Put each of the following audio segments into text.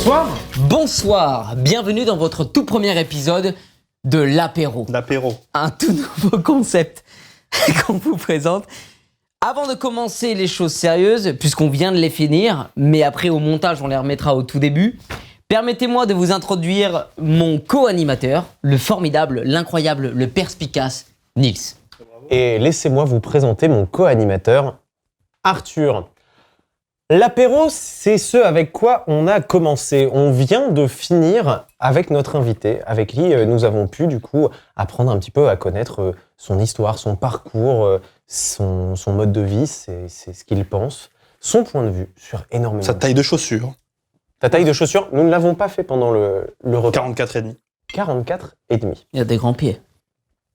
Bonsoir. Bonsoir, bienvenue dans votre tout premier épisode de l'apéro. L'apéro. Un tout nouveau concept qu'on vous présente. Avant de commencer les choses sérieuses, puisqu'on vient de les finir, mais après au montage on les remettra au tout début, permettez-moi de vous introduire mon co-animateur, le formidable, l'incroyable, le perspicace Nils. Et laissez-moi vous présenter mon co-animateur, Arthur. L'apéro, c'est ce avec quoi on a commencé. On vient de finir avec notre invité, avec qui nous avons pu du coup apprendre un petit peu à connaître son histoire, son parcours, son mode de vie, c'est ce qu'il pense, son point de vue sur énormément Sa taille de chaussures. Ta taille de chaussures, nous ne l'avons pas fait pendant le repas. 44,5. 44,5. Il a des grands pieds.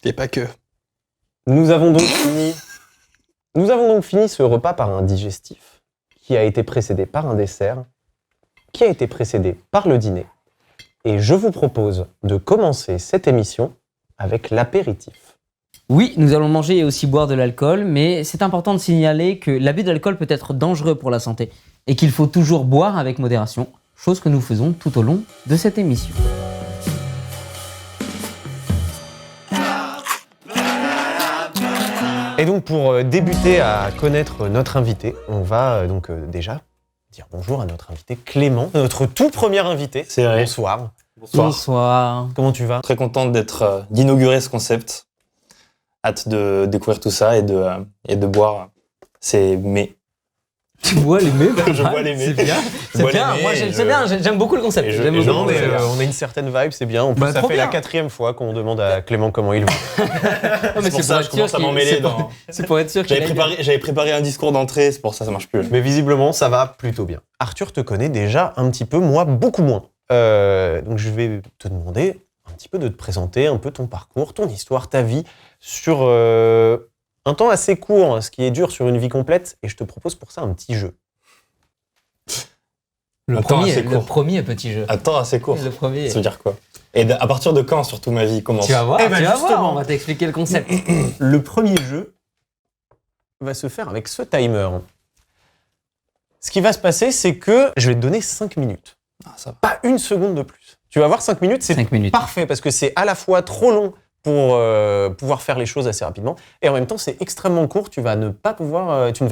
Et pas que. Nous avons donc fini ce repas par un digestif qui a été précédé par un dessert, qui a été précédé par le dîner. Et je vous propose de commencer cette émission avec l'apéritif. Oui, nous allons manger et aussi boire de l'alcool, mais c'est important de signaler que l'abus d'alcool peut être dangereux pour la santé et qu'il faut toujours boire avec modération, chose que nous faisons tout au long de cette émission. Et donc pour débuter à connaître notre invité, on va déjà dire bonjour à notre invité Clément, notre tout premier invité. C'est vrai. Bonsoir. Bonsoir. Comment tu vas ? Très contente d'inaugurer ce concept. Hâte de découvrir tout ça et de boire ces mets. Tu bois les mets, Je bois les mets. C'est bien. Je bois C'est bien. les mets Moi, j'aime beaucoup le concept. et je- J'aime et je- beaucoup. Non mais c'est bien. on a une certaine vibe, c'est bien. En plus, ça trop fait la bien. 4e fois qu'on demande à Clément comment il va. Non, mais C'est pour ça que je commence à m'emmêler dans... C'est pour être sûr qu'il J'avais préparé un discours d'entrée, c'est pour ça marche plus. Mais visiblement, ça va plutôt bien. Arthur te connaît déjà un petit peu, moi beaucoup moins. Donc je vais te demander un petit peu de te présenter un peu ton parcours, ton histoire, ta vie, sur un temps assez court, ce qui est dur sur une vie complète. Et je te propose pour ça un petit jeu. Le premier petit jeu. Attends, assez court. Le premier. Ça veut dire quoi? Et à partir de quand, surtout, ma vie commence? Tu vas voir, Eh ben, tu vas voir, justement. on va t'expliquer le concept. Le premier jeu va se faire avec ce timer. Ce qui va se passer, c'est que je vais te donner 5 minutes. Ah, ça va. Pas une seconde de plus. Tu vas voir 5 minutes, c'est 5 minutes. parfait parce que c'est à la fois trop long pour pouvoir faire les choses assez rapidement et en même temps c'est extrêmement court, tu ne vas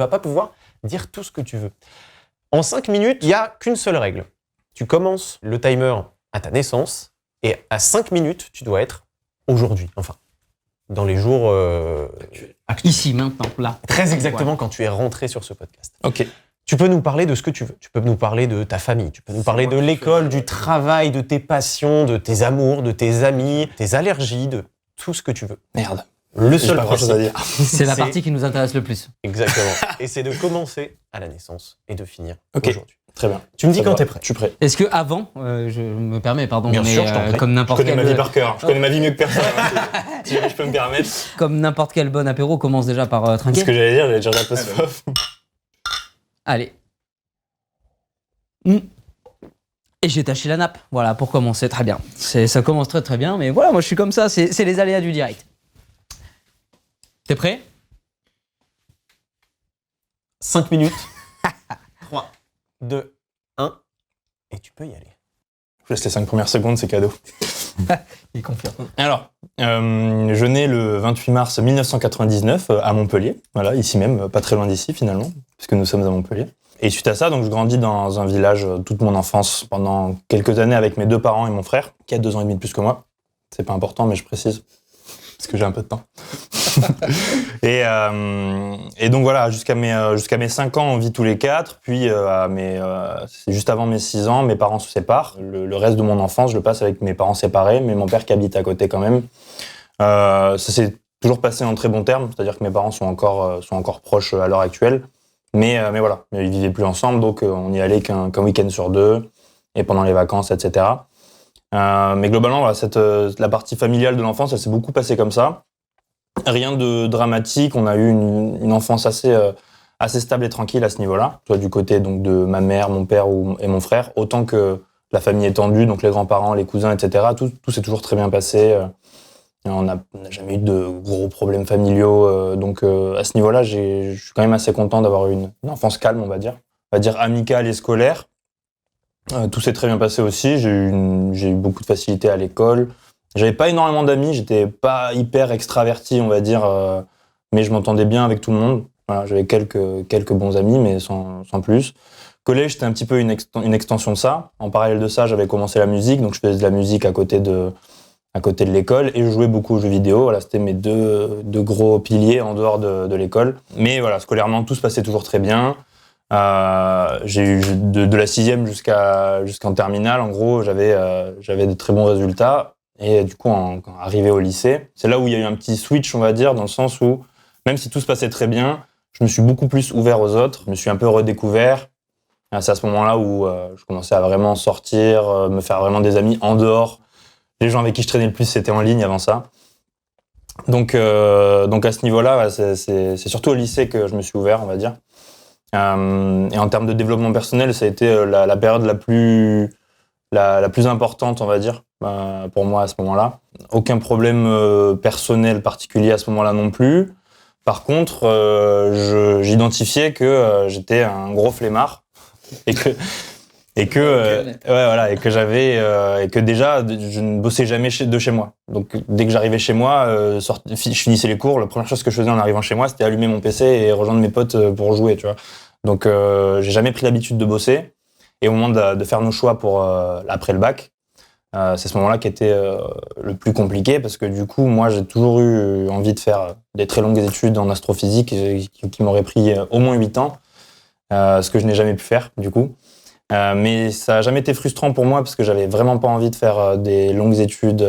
pas pouvoir dire tout ce que tu veux. En 5 minutes, il n'y a qu'une seule règle. Tu commences le timer à ta naissance et à 5 minutes, tu dois être aujourd'hui, enfin, dans les jours actuels. Ici, maintenant, là. Très exactement quand tu es rentré sur ce podcast. Ok. Tu peux nous parler de ce que tu veux. Tu peux nous parler de ta famille. Tu peux nous parler de l'école, du travail, de tes passions, de tes amours, de tes amis, tes allergies, de tout ce que tu veux. Merde. Le J'ai seul pas grand-chose à principe, dire. C'est la C'est- partie qui nous intéresse le plus. exactement. Et c'est de commencer à la naissance et de finir Ok. aujourd'hui. Très bien. Tu me dis Ça quand va. t'es prêt. Je suis prêt. Est-ce que avant, je me permets, pardon, Bien mais sûr, je t'en prie. comme Je n'importe connais ma vie quel, par cœur. Je connais ma vie mieux que personne. Si jamais je peux me permettre. comme n'importe quel bon apéro commence déjà par C'est trinquer. ce que j'allais dire, j'allais dire un peu soif. Allez. Et j'ai taché la nappe. Voilà, pour commencer, très bien. Ça commence très très bien, mais voilà, moi je suis comme ça, c'est les aléas du direct. T'es prêt? 5 minutes. 3, 2, 1. Et tu peux y aller. Je laisse les 5 premières secondes, c'est cadeau. Il confirme. Alors, je nais le 28 mars 1999 à Montpellier, voilà, ici même, pas très loin d'ici finalement, puisque nous sommes à Montpellier. Et suite à ça, donc je grandis dans un village toute mon enfance pendant quelques années avec mes 2 parents et mon frère, qui a 2 ans et demi de plus que moi. C'est pas important, mais je précise, parce que j'ai un peu de temps. et donc voilà, jusqu'à mes 5 ans, on vit tous les 4, puis c'est juste avant mes 6 ans, mes parents se séparent. Le reste de mon enfance, je le passe avec mes parents séparés, mais mon père qui habite à côté quand même. Ça s'est toujours passé en très bons termes, c'est-à-dire que mes parents sont encore proches à l'heure actuelle. Mais voilà, ils vivaient plus ensemble, donc on y allait qu'un week-end sur 2, et pendant les vacances, etc. Mais globalement, voilà, la partie familiale de l'enfance, elle s'est beaucoup passée comme ça. Rien de dramatique, on a eu une enfance assez stable et tranquille à ce niveau-là, soit du côté donc, de ma mère, mon père et mon frère, autant que la famille étendue, donc les grands-parents, les cousins, etc. Tout s'est toujours très bien passé. On n'a jamais eu de gros problèmes familiaux. Donc à ce niveau-là, je suis quand même assez content d'avoir eu une enfance calme, on va dire amicale et scolaire. Tout s'est très bien passé aussi. J'ai eu beaucoup de facilité à l'école. J'avais pas énormément d'amis, j'étais pas hyper extraverti, on va dire, mais je m'entendais bien avec tout le monde. Voilà, j'avais quelques bons amis, mais sans plus. Collège, c'était un petit peu une extension de ça. En parallèle de ça, j'avais commencé la musique, donc je faisais de la musique à côté de l'école et je jouais beaucoup aux jeux vidéo. Voilà, c'était mes deux gros piliers en dehors de l'école. Mais voilà, scolairement, tout se passait toujours très bien. J'ai eu de la 6e jusqu'en terminale, en gros, j'avais de très bons résultats. Et du coup, quand arrivé au lycée, c'est là où il y a eu un petit switch, on va dire, dans le sens où, même si tout se passait très bien, je me suis beaucoup plus ouvert aux autres, je me suis un peu redécouvert. C'est à ce moment-là où je commençais à vraiment sortir, me faire vraiment des amis en dehors. Les gens avec qui je traînais le plus, c'était en ligne avant ça. Donc à ce niveau-là, c'est surtout au lycée que je me suis ouvert, on va dire. Et en termes de développement personnel, ça a été la période la plus importante, on va dire, pour moi à ce moment-là. Aucun problème personnel particulier à ce moment-là non plus. Par contre, j'identifiais que j'étais un gros flemmard et que j'avais et que déjà je ne bossais jamais de chez moi. Donc dès que j'arrivais chez moi, je finissais les cours, la première chose que je faisais en arrivant chez moi, c'était allumer mon PC et rejoindre mes potes pour jouer, tu vois. Donc j'ai jamais pris l'habitude de bosser. Et au moment de faire nos choix pour après le bac, c'est ce moment-là qui était le plus compliqué parce que du coup, moi, j'ai toujours eu envie de faire des très longues études en astrophysique qui m'auraient pris au moins 8 ans, ce que je n'ai jamais pu faire du coup. Mais ça n'a jamais été frustrant pour moi parce que j'avais vraiment pas envie de faire des longues études.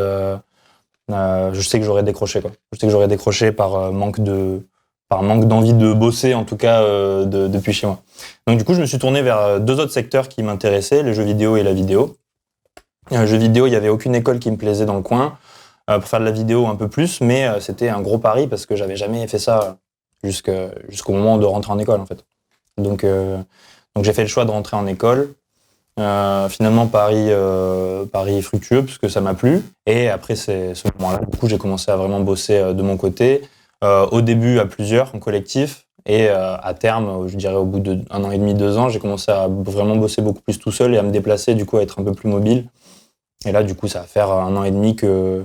Je sais que j'aurais décroché, quoi. Je sais que j'aurais décroché par manque d'envie de bosser, en tout cas depuis chez moi. Donc du coup, je me suis tourné vers deux autres secteurs qui m'intéressaient, les jeux vidéo et la vidéo. Jeux vidéo, il n'y avait aucune école qui me plaisait dans le coin. Pour faire de la vidéo un peu plus, mais c'était un gros pari parce que j'avais jamais fait ça jusqu'au moment de rentrer en école, en fait. Donc j'ai fait le choix de rentrer en école. Finalement, pari fructueux parce que ça m'a plu. Et après ce moment-là, du coup, j'ai commencé à vraiment bosser de mon côté. Au début, à plusieurs, en collectif. Et à terme, je dirais au bout d'1 an et demi, 2 ans, j'ai commencé à vraiment bosser beaucoup plus tout seul et à me déplacer, du coup, à être un peu plus mobile. Et là, du coup, ça va faire 1 an et demi que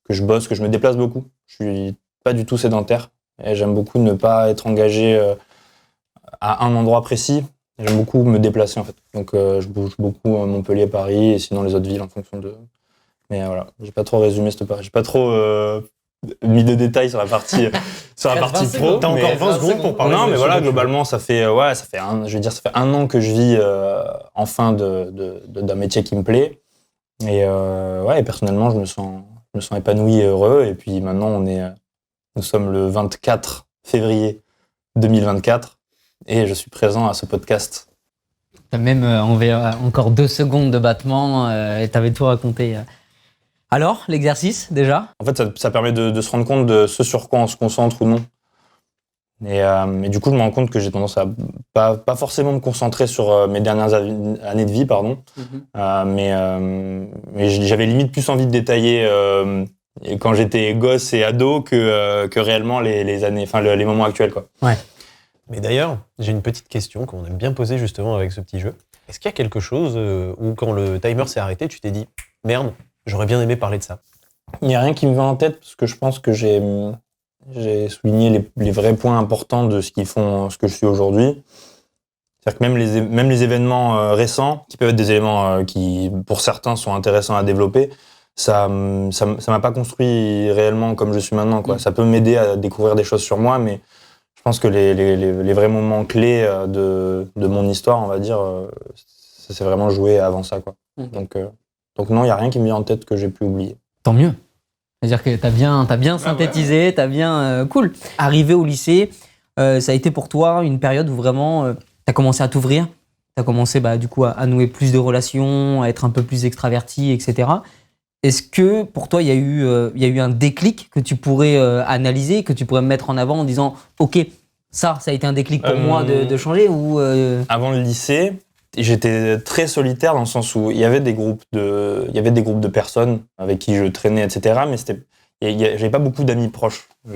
je bosse, que je me déplace beaucoup. Je suis pas du tout sédentaire. Et j'aime beaucoup ne pas être engagé à un endroit précis. J'aime beaucoup me déplacer, en fait. Donc, je bouge beaucoup Montpellier, Paris, et sinon les autres villes en fonction de... Mais voilà, j'ai pas trop résumé cette partie. J'ai pas trop mis de détails sur la partie pro. T'as encore 20 secondes pour parler. Non, mais voilà, globalement, ça fait 1 an que je vis enfin d'un métier qui me plaît. Et et personnellement, je me sens épanoui et heureux. Et puis maintenant, nous sommes le 24 février 2024 et je suis présent à ce podcast. Même on verra encore 2 secondes de battement et t'avais tout raconté. Alors, l'exercice, déjà ? En fait, ça permet de se rendre compte de ce sur quoi on se concentre ou non. Et du coup, je me rends compte que j'ai tendance à pas forcément me concentrer sur mes dernières années de vie, pardon. Mais j'avais limite plus envie de détailler quand j'étais gosse et ado que réellement les années, enfin les moments actuels, quoi. Ouais. Mais d'ailleurs, j'ai une petite question qu'on aime bien poser justement avec ce petit jeu. Est-ce qu'il y a quelque chose où quand le timer s'est arrêté, tu t'es dit « Merde, j'aurais bien aimé parler de ça ». Il n'y a rien qui me vient en tête parce que je pense que j'ai souligné les vrais points importants de ce qui font ce que je suis aujourd'hui. C'est-à-dire que même les événements récents, qui peuvent être des éléments qui, pour certains, sont intéressants à développer, ça m'a pas construit réellement comme je suis maintenant, quoi. Ça peut m'aider à découvrir des choses sur moi, mais je pense que les vrais moments clés de mon histoire, on va dire, ça s'est vraiment joué avant ça, quoi. Donc non, il n'y a rien qui me vient en tête que j'ai pu oublier. Tant mieux. C'est-à-dire que t'as bien synthétisé, t'as bien... cool. Arrivé au lycée, ça a été pour toi une période où vraiment t'as commencé à t'ouvrir, t'as commencé du coup à nouer plus de relations, à être un peu plus extraverti, etc. Est-ce que pour toi, il y a eu un déclic que tu pourrais analyser, que tu pourrais mettre en avant en disant « Ok, ça a été un déclic pour moi de changer » ou Avant le lycée, j'étais très solitaire dans le sens où il y avait des groupes de personnes avec qui je traînais, etc. Mais j'avais pas beaucoup d'amis proches. On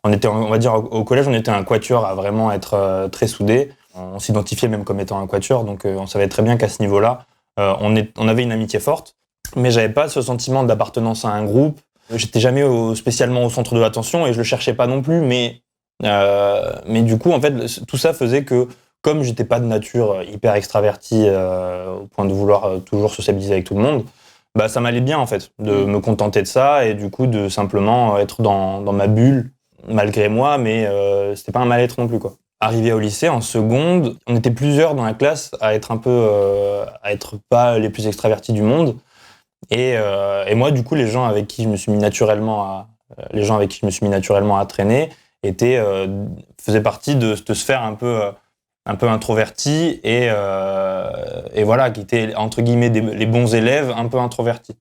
va dire au collège, on était un quatuor à vraiment être très soudés. On s'identifiait même comme étant un quatuor, donc on savait très bien qu'à ce niveau-là, on avait une amitié forte, mais j'avais pas ce sentiment d'appartenance à un groupe. J'étais jamais spécialement au centre de l'attention et je le cherchais pas non plus, mais du coup, en fait, tout ça faisait que, comme j'étais pas de nature hyper extravertie au point de vouloir toujours sociabiliser avec tout le monde, bah ça m'allait bien en fait de me contenter de ça et du coup de simplement être dans ma bulle malgré moi, mais c'était pas un mal-être non plus quoi. Arrivé au lycée en seconde, on était plusieurs dans la classe à être un peu à être pas les plus extravertis du monde et moi du coup les gens avec qui je me suis mis naturellement à traîner faisaient partie de cette sphère un peu introverti et voilà, qui étaient entre guillemets les bons élèves un peu introvertis.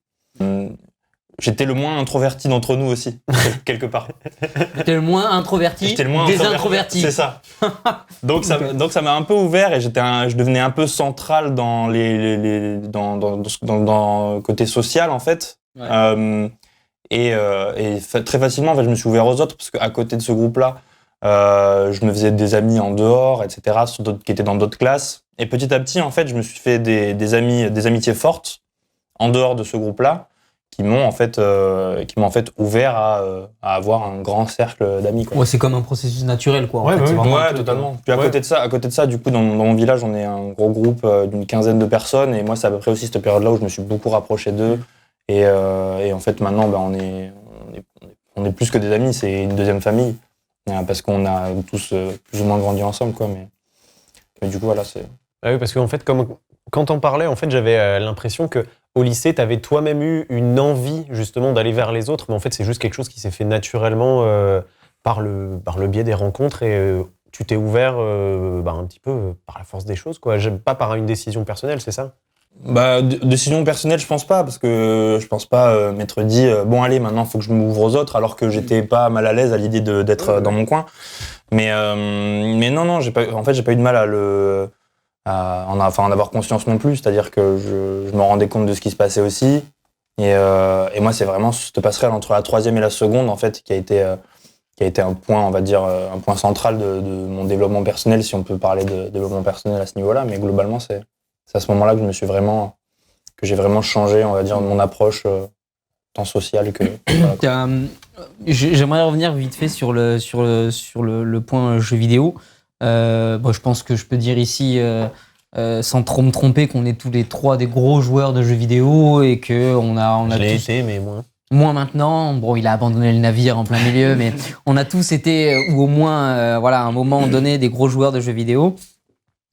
J'étais le moins introverti d'entre nous aussi, quelque part. J'étais le moins introverti des introvertis. C'est ça. Donc ça m'a un peu ouvert et je devenais un peu central dans dans le côté social en fait. Ouais. Très facilement, en fait, je me suis ouvert aux autres parce qu'à côté de ce groupe-là, je me faisais des amis en dehors, etc., qui étaient dans d'autres classes. Et petit à petit, en fait, je me suis fait des amitiés fortes en dehors de ce groupe-là, qui m'ont en fait ouvert à avoir un grand cercle d'amis. Quoi. Ouais, c'est comme un processus naturel, quoi. Ouais, c'est vraiment un truc, totalement. Puis à côté de ça, du coup, dans mon village, on est un gros groupe d'une quinzaine de personnes, et moi, c'est à peu près aussi cette période-là où je me suis beaucoup rapproché d'eux. Et en fait, maintenant, on est plus que des amis, c'est une deuxième famille. Parce qu'on a tous plus ou moins grandi ensemble, quoi. Mais du coup, voilà, c'est... Ah oui, parce qu'en fait, quand on parlait, en fait, j'avais l'impression que au lycée, tu avais toi-même eu une envie, justement, d'aller vers les autres, mais en fait, c'est juste quelque chose qui s'est fait naturellement par le biais des rencontres, et tu t'es ouvert un petit peu par la force des choses, quoi. Pas par une décision personnelle, c'est ça ? Décision personnelle, je pense pas, parce que je pense pas m'être dit bon allez maintenant faut que je m'ouvre aux autres, alors que j'étais pas mal à l'aise à l'idée d'être dans mon coin. Mais non, j'ai pas eu de mal à en avoir conscience non plus, c'est-à-dire que je me rendais compte de ce qui se passait aussi. Et moi c'est vraiment cette passerelle entre la troisième et la seconde en fait qui a été un point, on va dire un point central de mon développement personnel, si on peut parler de développement personnel à ce niveau-là. Mais globalement c'est à ce moment-là que j'ai vraiment changé, on va dire, de mon approche tant sociale que. Voilà. J'aimerais revenir vite fait sur le point jeu vidéo. Je pense que je peux dire ici, sans trop me tromper, qu'on est tous les trois des gros joueurs de jeux vidéo et que on a Je l'ai tous été, mais moins. Moins maintenant. Bon, il a abandonné le navire en plein milieu, mais on a tous été, ou au moins, à un moment donné, des gros joueurs de jeux vidéo.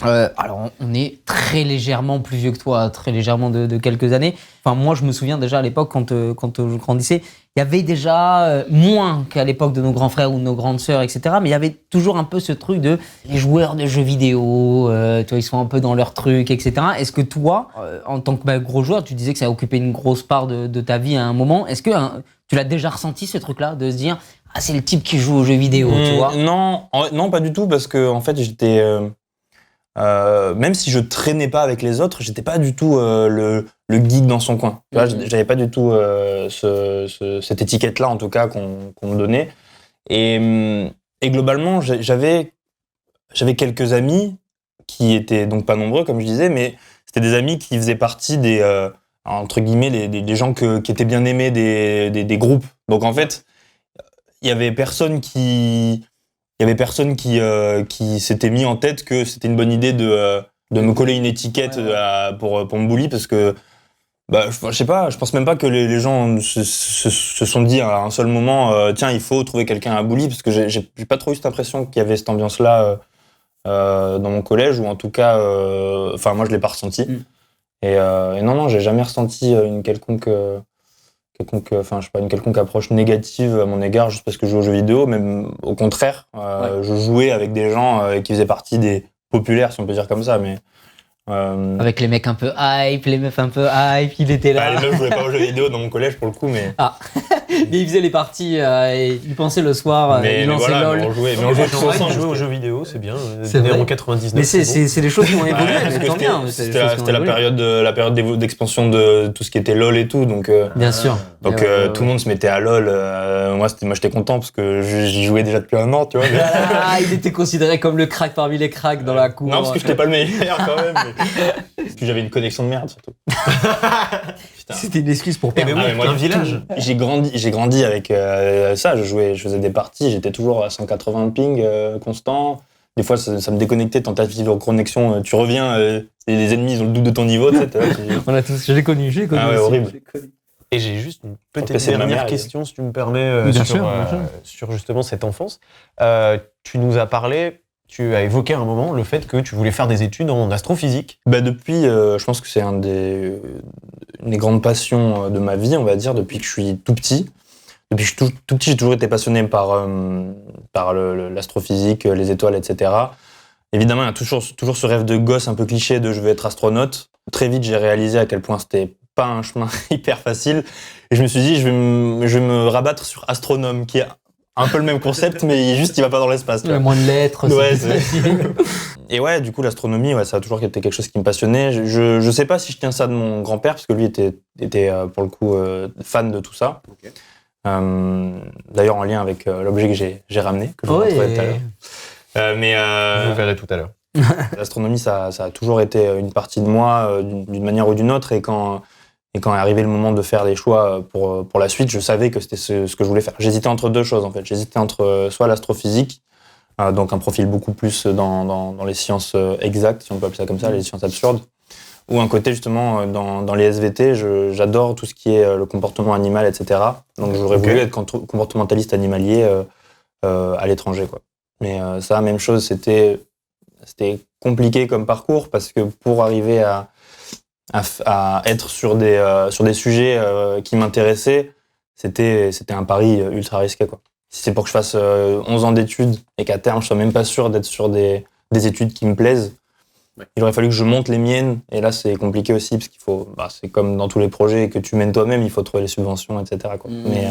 Alors, on est très légèrement plus vieux que toi, très légèrement de quelques années. Enfin, moi, je me souviens déjà à l'époque, quand je grandissais, il y avait déjà moins qu'à l'époque de nos grands frères ou de nos grandes sœurs, etc. Mais il y avait toujours un peu ce truc de les joueurs de jeux vidéo, ils sont un peu dans leur truc, etc. Est-ce que toi, en tant que gros joueur, tu disais que ça a occupé une grosse part de ta vie à un moment. Est-ce que tu l'as déjà ressenti, ce truc-là, de se dire « Ah, c'est le type qui joue aux jeux vidéo », tu vois ? Non, pas du tout, parce que en fait, j'étais... même si je traînais pas avec les autres, j'étais pas du tout le geek dans son coin. Tu vois, j'avais pas du tout cette étiquette-là, en tout cas, qu'on me donnait. Et globalement, j'avais quelques amis qui étaient donc pas nombreux, comme je disais, mais c'était des amis qui faisaient partie des entre guillemets des gens qui étaient bien aimés des groupes. Donc en fait, il y avait personne qui s'était mis en tête que c'était une bonne idée de me coller une étiquette pour me bully, parce que je sais pas, je pense même pas que les gens se sont dit à un seul moment tiens, il faut trouver quelqu'un à bully, parce que j'ai pas trop eu cette impression qu'il y avait cette ambiance là dans mon collège, ou en tout cas moi je l'ai pas ressenti. Et non, j'ai jamais ressenti une quelconque approche négative à mon égard juste parce que je joue aux jeux vidéo. Même au contraire, je jouais avec des gens qui faisaient partie des populaires, si on peut dire comme ça, mais Avec les mecs un peu hype, les meufs un peu hype, il était là. Les meufs jouaient pas aux jeux vidéo dans mon collège pour le coup, mais. Mais il faisait les parties et il pensait le soir, il lançait LOL. Mais on jouait tous ensemble. Jouer aux jeux vidéo, c'est bien. C'est vrai. En 99. Mais c'est des choses qui ont évolué, Parce mais que tant bien. c'est des choses qui ont c'était la évolué. période d'expansion de tout ce qui était LOL et tout, donc. Bien sûr. Donc tout le monde se mettait à LOL. Moi j'étais content parce que j'y jouais déjà depuis un an, tu vois. mais- Ah, il était considéré comme le crack parmi les cracks dans la cour. Non, parce que j'étais pas le meilleur quand même. mais- Puis j'avais une connexion de merde surtout. Putain. C'était une excuse pour mais perdre. oui, Ah, mais moi, un village. J'ai grandi avec ça. Je faisais des parties. J'étais toujours à 180 de ping constant. Des fois, ça me déconnectait. Tentative de connexion. Tu reviens, les ennemis ils ont le double de ton niveau. Tu sais, t'es là, On a tous, je l'ai connu. Ah ouais, aussi. horrible. Je l'ai connu. Et j'ai juste une petite PC de ma dernière mère, question, si tu me permets, Bien sur, sûr, bien sûr. sur justement cette enfance. Tu nous as parlé, tu as évoqué à un moment le fait que tu voulais faire des études en astrophysique. Bah depuis, je pense que c'est une des grandes passions de ma vie, on va dire, depuis que je suis tout petit. Depuis que je suis tout petit, j'ai toujours été passionné par l'astrophysique, les étoiles, etc. Évidemment, il y a toujours ce rêve de gosse un peu cliché de je veux être astronaute. Très vite, j'ai réalisé à quel point c'était pas un chemin hyper facile. Et je me suis dit, je vais me rabattre sur astronome, qui est un peu le même concept, mais juste il va pas dans l'espace. tu Il y a vois. moins de lettres. Ouais, c'est plus c'est- facile. Et ouais, du coup, l'astronomie, ouais, ça a toujours été quelque chose qui me passionnait. Je sais pas si je tiens ça de mon grand-père, parce que lui était pour le coup, fan de tout ça. Ok. D'ailleurs, en lien avec l'objet que j'ai ramené, que je vous montrerai tout à l'heure. Vous verrez tout à l'heure. L'astronomie, ça a toujours été une partie de moi, d'une manière ou d'une autre. Et quand est arrivé le moment de faire des choix pour la suite, je savais que c'était ce que je voulais faire. J'hésitais entre deux choses, en fait. J'hésitais entre soit l'astrophysique, donc un profil beaucoup plus dans les sciences exactes, si on peut appeler ça comme ça, les sciences absurdes, ou un côté justement dans les SVT. J'adore tout ce qui est le comportement animal, etc. Donc j'aurais voulu être comportementaliste animalier à l'étranger, quoi. Mais ça, même chose, c'était compliqué comme parcours, parce que pour arriver à être sur des sujets qui m'intéressaient, c'était un pari ultra risqué, quoi. Si c'est pour que je fasse 11 ans d'études et qu'à terme je sois même pas sûr d'être sur des études qui me plaisent, il aurait fallu que je monte les miennes, et là c'est compliqué aussi, parce qu'il faut, c'est comme dans tous les projets que tu mènes toi-même, il faut trouver les subventions, etc., quoi. Mais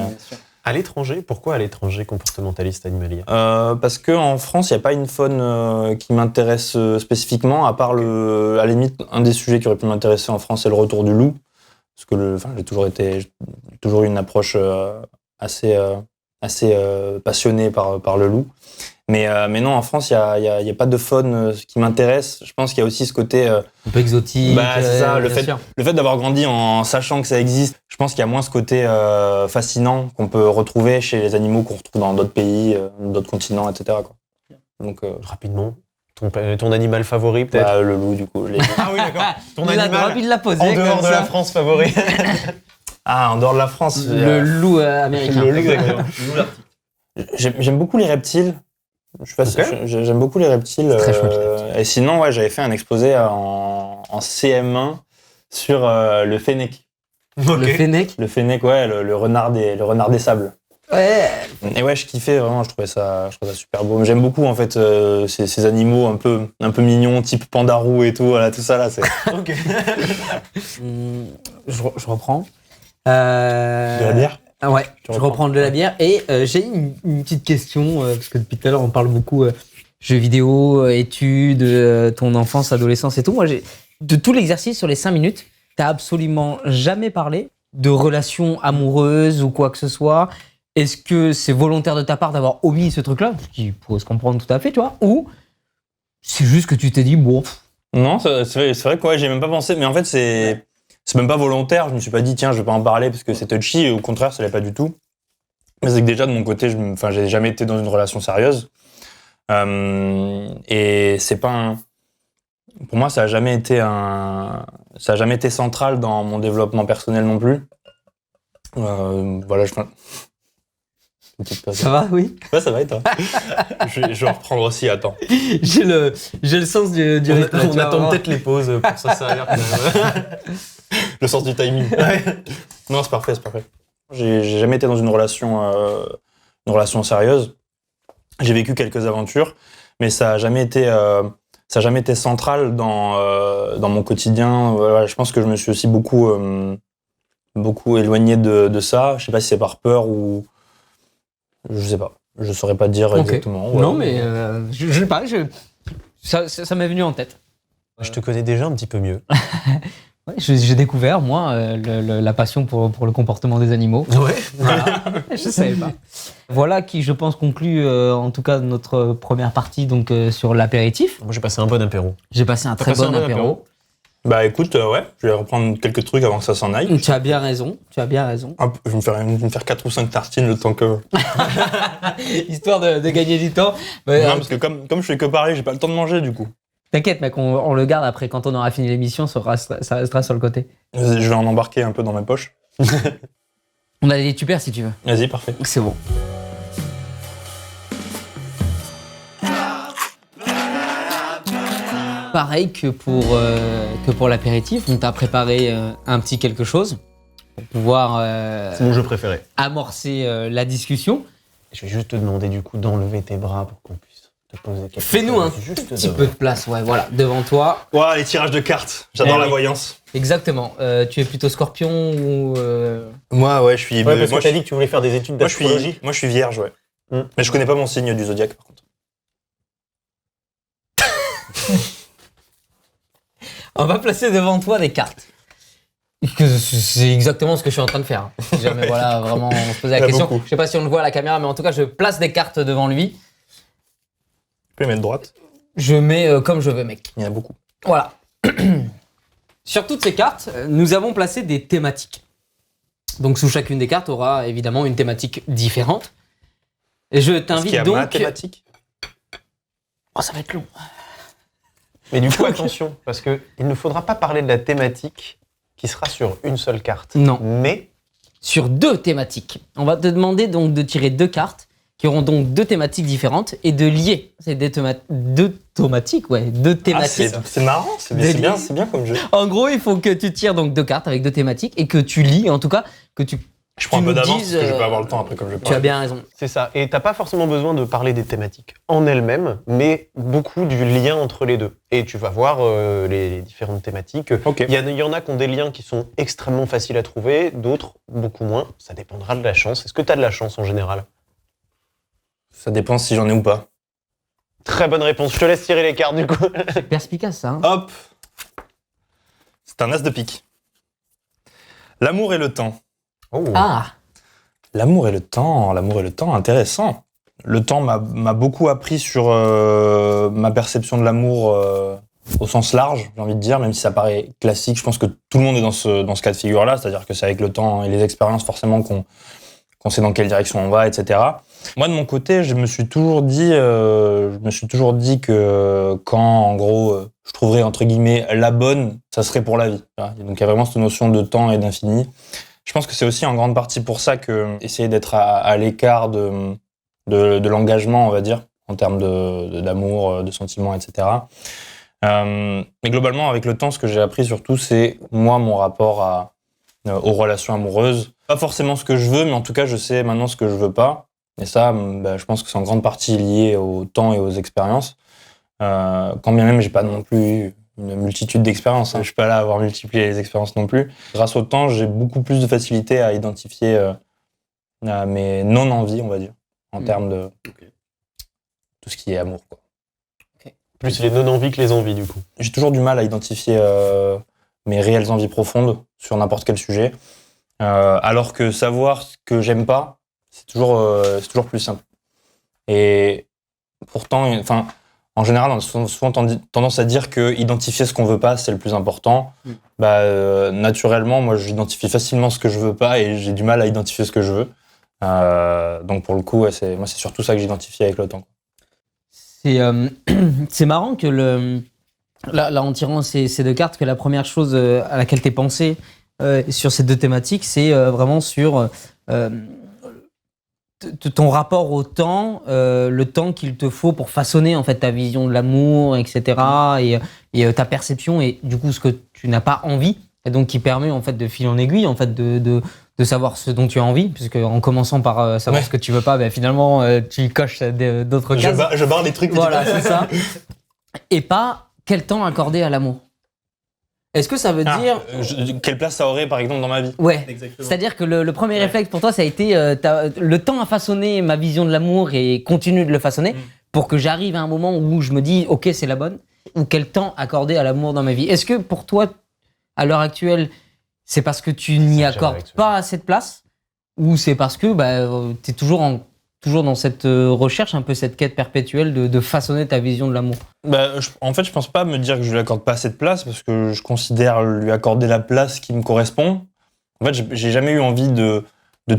À l'étranger, pourquoi à l'étranger comportementaliste animalier? parce qu'en France, il n'y a pas une faune qui m'intéresse spécifiquement, à part à la limite, un des sujets qui aurait pu m'intéresser en France, c'est le retour du loup. Parce que j'ai toujours eu une approche assez passionnée par le loup. Mais non, en France, il y a pas de faune qui m'intéresse. Je pense qu'il y a aussi ce côté... Un peu exotique. c'est ça, le bien sûr. fait d'avoir grandi en sachant que ça existe, je pense qu'il y a moins ce côté fascinant qu'on peut retrouver chez les animaux qu'on retrouve dans d'autres pays, d'autres continents, etc., quoi. Donc, Rapidement, ton animal favori peut-être? le loup, du coup. Ah oui, d'accord. Ton Il a animal envie de la poser en dehors comme de ça. la France favori. Ah, en dehors de la France. Le loup américain. Exactement. J'aime beaucoup les reptiles. J'aime beaucoup les reptiles. C'est très chouette, les Et sinon, ouais, j'avais fait un exposé en CM1 sur le fennec. Le fennec. Le fennec, ouais, le renard des sables. Ouais. Et ouais, je kiffais vraiment, je trouvais ça super beau. Mais j'aime beaucoup en fait ces animaux un peu mignons, type pandarou et tout, voilà, tout ça là, c'est. Ok. Je reprends. De la bière. Ah ouais, Tu je reprends. reprends de la bière. Et j'ai une petite question, parce que depuis tout à l'heure, on parle beaucoup jeux vidéo, études, ton enfance, adolescence et tout. Moi, de tout l'exercice sur les 5 minutes, t'as absolument jamais parlé de relations amoureuses ou quoi que ce soit. Est-ce que c'est volontaire de ta part d'avoir omis ce truc-là, ce qui pourrait se comprendre tout à fait, tu vois, ou c'est juste que tu t'es dit, bon, Non, c'est vrai que ouais, j'ai même pas pensé, mais en fait c'est même pas volontaire. Je me suis pas dit tiens, je vais pas en parler parce que c'est touchy. Au contraire, ça l'est pas du tout. Mais c'est que déjà de mon côté, j'ai jamais été dans une relation sérieuse. Et c'est pas pour moi, ça a jamais été central dans mon développement personnel non plus. Voilà, ça va, oui. Ouais, ça va et toi? Je vais reprendre aussi, attends. J'ai le sens du rythme. On attend peut-être les pauses pour ça servir. Le sens du timing. Non, c'est parfait. J'ai jamais été dans une relation sérieuse. J'ai vécu quelques aventures, mais ça a jamais été ça n'a jamais été central dans mon quotidien. Voilà, je pense que je me suis aussi beaucoup éloigné de ça. Je sais pas si c'est par peur ou je sais pas. Je saurais pas dire exactement. Ouais. Non, mais je sais pas. Ça m'est venu en tête. Je te connais déjà un petit peu mieux. Ouais, j'ai découvert, moi, la passion pour le comportement des animaux. Ouais. Voilà. Je savais pas. Voilà qui, je pense, conclut en tout cas notre première partie donc sur l'apéritif. Moi, j'ai passé un bon apéro. J'ai passé un très passé bon un bon apéro. apéro. Bah écoute, ouais, je vais reprendre quelques trucs avant que ça s'en aille. Tu as bien raison. Hop, je vais me faire 4 ou 5 tartines le temps que... Histoire de gagner du temps. non, parce que comme je fais que parler, j'ai pas le temps de manger du coup. T'inquiète, mec, on le garde après. Quand on aura fini l'émission, ça restera sur le côté. Je vais en embarquer un peu dans mes poches. On a des tupers si tu veux. Vas-y, parfait. C'est bon. Pareil que pour l'apéritif, on t'a préparé un petit quelque chose pour pouvoir C'est mon jeu préféré. amorcer la discussion. Je vais juste te demander du coup d'enlever tes bras pour qu'on puisse te poser quelques Fais-nous un juste petit peu de place, ouais, voilà, devant toi. Ouah, les tirages de cartes. J'adore Eh la oui. voyance. Exactement. Tu es plutôt scorpion ou... Moi, ouais, je suis... Ouais, parce moi, que t'as dit que tu voulais faire des études moi, je d'astrologie. suis vierge, ouais. Mais je connais pas mon signe du zodiaque, par contre. On va placer devant toi des cartes. C'est exactement ce que je suis en train de faire. Si jamais, voilà, vraiment, on se posait Il y la en a question. beaucoup. Je sais pas si on le voit à la caméra, mais en tout cas, je place des cartes devant lui. Je peux les mettre droite. Je mets comme je veux, mec. Il y en a beaucoup. Voilà. Sur toutes ces cartes, nous avons placé des thématiques. Donc, sous chacune des cartes aura évidemment une thématique différente. Et je Est-ce qu'il y t'invite a donc... ma thématique? Oh, ça va être long. Mais du coup, attention, parce que il ne faudra pas parler de la thématique qui sera sur une seule carte. Non. Mais Sur 2 thématiques. On va te demander donc de tirer 2 cartes qui auront donc 2 thématiques différentes et de lier ces 2 thématiques, ouais, 2 Ah, thématiques. c'est marrant, c'est bien comme jeu. En gros, il faut que tu tires donc 2 cartes avec 2 thématiques et que tu lis, en tout cas, que tu... Je prends un tu peu nous d'avance dises, parce que je vais pas avoir le temps après comme je Tu as parle. bien raison. c'est ça. Et t'as pas forcément besoin de parler des thématiques en elles-mêmes, mais beaucoup du lien entre les deux. Et tu vas voir les différentes thématiques. Ok. Il y en a qui ont des liens qui sont extrêmement faciles à trouver, d'autres beaucoup moins. Ça dépendra de la chance. Est-ce que tu as de la chance en général? Ça dépend si j'en ai ou pas. Très bonne réponse. Je te laisse tirer les cartes du coup. C'est perspicace, ça. Hein. Hop. C'est un as de pique. L'amour et le temps. Oh. Ah, L'amour et le temps, intéressant. Le temps m'a beaucoup appris sur ma perception de l'amour au sens large, j'ai envie de dire, même si ça paraît classique. Je pense que tout le monde est dans ce cas de figure-là, c'est-à-dire que c'est avec le temps et les expériences forcément qu'on sait dans quelle direction on va, etc. Moi, de mon côté, je me suis toujours dit que quand, en gros, je trouverais, entre guillemets, la bonne, ça serait pour la vie. Voilà. Donc, il y a vraiment cette notion de temps et d'infini. Je pense que c'est aussi en grande partie pour ça que essayer d'être à l'écart de l'engagement, on va dire, en termes d'amour, de sentiments, etc. Mais globalement, avec le temps, ce que j'ai appris surtout, c'est moi, mon rapport aux relations amoureuses. Pas forcément ce que je veux, mais en tout cas, je sais maintenant ce que je veux pas. Et ça, bah, je pense que c'est en grande partie lié au temps et aux expériences. Quand bien même, j'ai pas non plus une multitude d'expériences. Je suis pas là à avoir multiplié les expériences non plus. Grâce au temps, j'ai beaucoup plus de facilité à identifier mes non-envies, on va dire, en termes de tout ce qui est amour, quoi. Plus les non-envies que les envies du coup. J'ai toujours du mal à identifier mes réelles envies profondes sur n'importe quel sujet. Alors que savoir ce que j'aime pas, c'est toujours plus simple. Et pourtant, enfin, en général, on a souvent tendance à dire que identifier ce qu'on veut pas, c'est le plus important. Bah, naturellement, moi, j'identifie facilement ce que je veux pas et j'ai du mal à identifier ce que je veux. Donc, pour le coup, ouais, c'est surtout ça que j'identifie avec le temps. C'est marrant que là, en tirant ces 2 cartes, que la première chose à laquelle t'es pensé sur ces 2 thématiques, c'est vraiment sur ton rapport au temps, le temps qu'il te faut pour façonner en fait ta vision de l'amour, etc. et ta perception et du coup ce que tu n'as pas envie et donc qui permet en fait de fil en aiguille en fait de savoir ce dont tu as envie, puisque en commençant par savoir ce que tu veux pas, ben finalement tu coches d'autres cases. Je barre des trucs. Voilà, c'est ça. et pas quel temps accorder à l'amour. Est-ce que ça veut dire... Quelle place ça aurait, par exemple, dans ma vie? Ouais, Exactement. c'est-à-dire que le premier réflexe pour toi, ça a été le temps a façonné ma vision de l'amour et continue de le façonner pour que j'arrive à un moment où je me dis, ok, c'est la bonne, ou quel temps accorder à l'amour dans ma vie. Est-ce que pour toi, à l'heure actuelle, c'est parce que tu n'y accordes pas assez de place, ou c'est parce que tu es toujours dans cette recherche, un peu cette quête perpétuelle de façonner ta vision de l'amour? En fait, je pense pas me dire que je lui accorde pas assez de place parce que je considère lui accorder la place qui me correspond. En fait, j'ai jamais eu envie de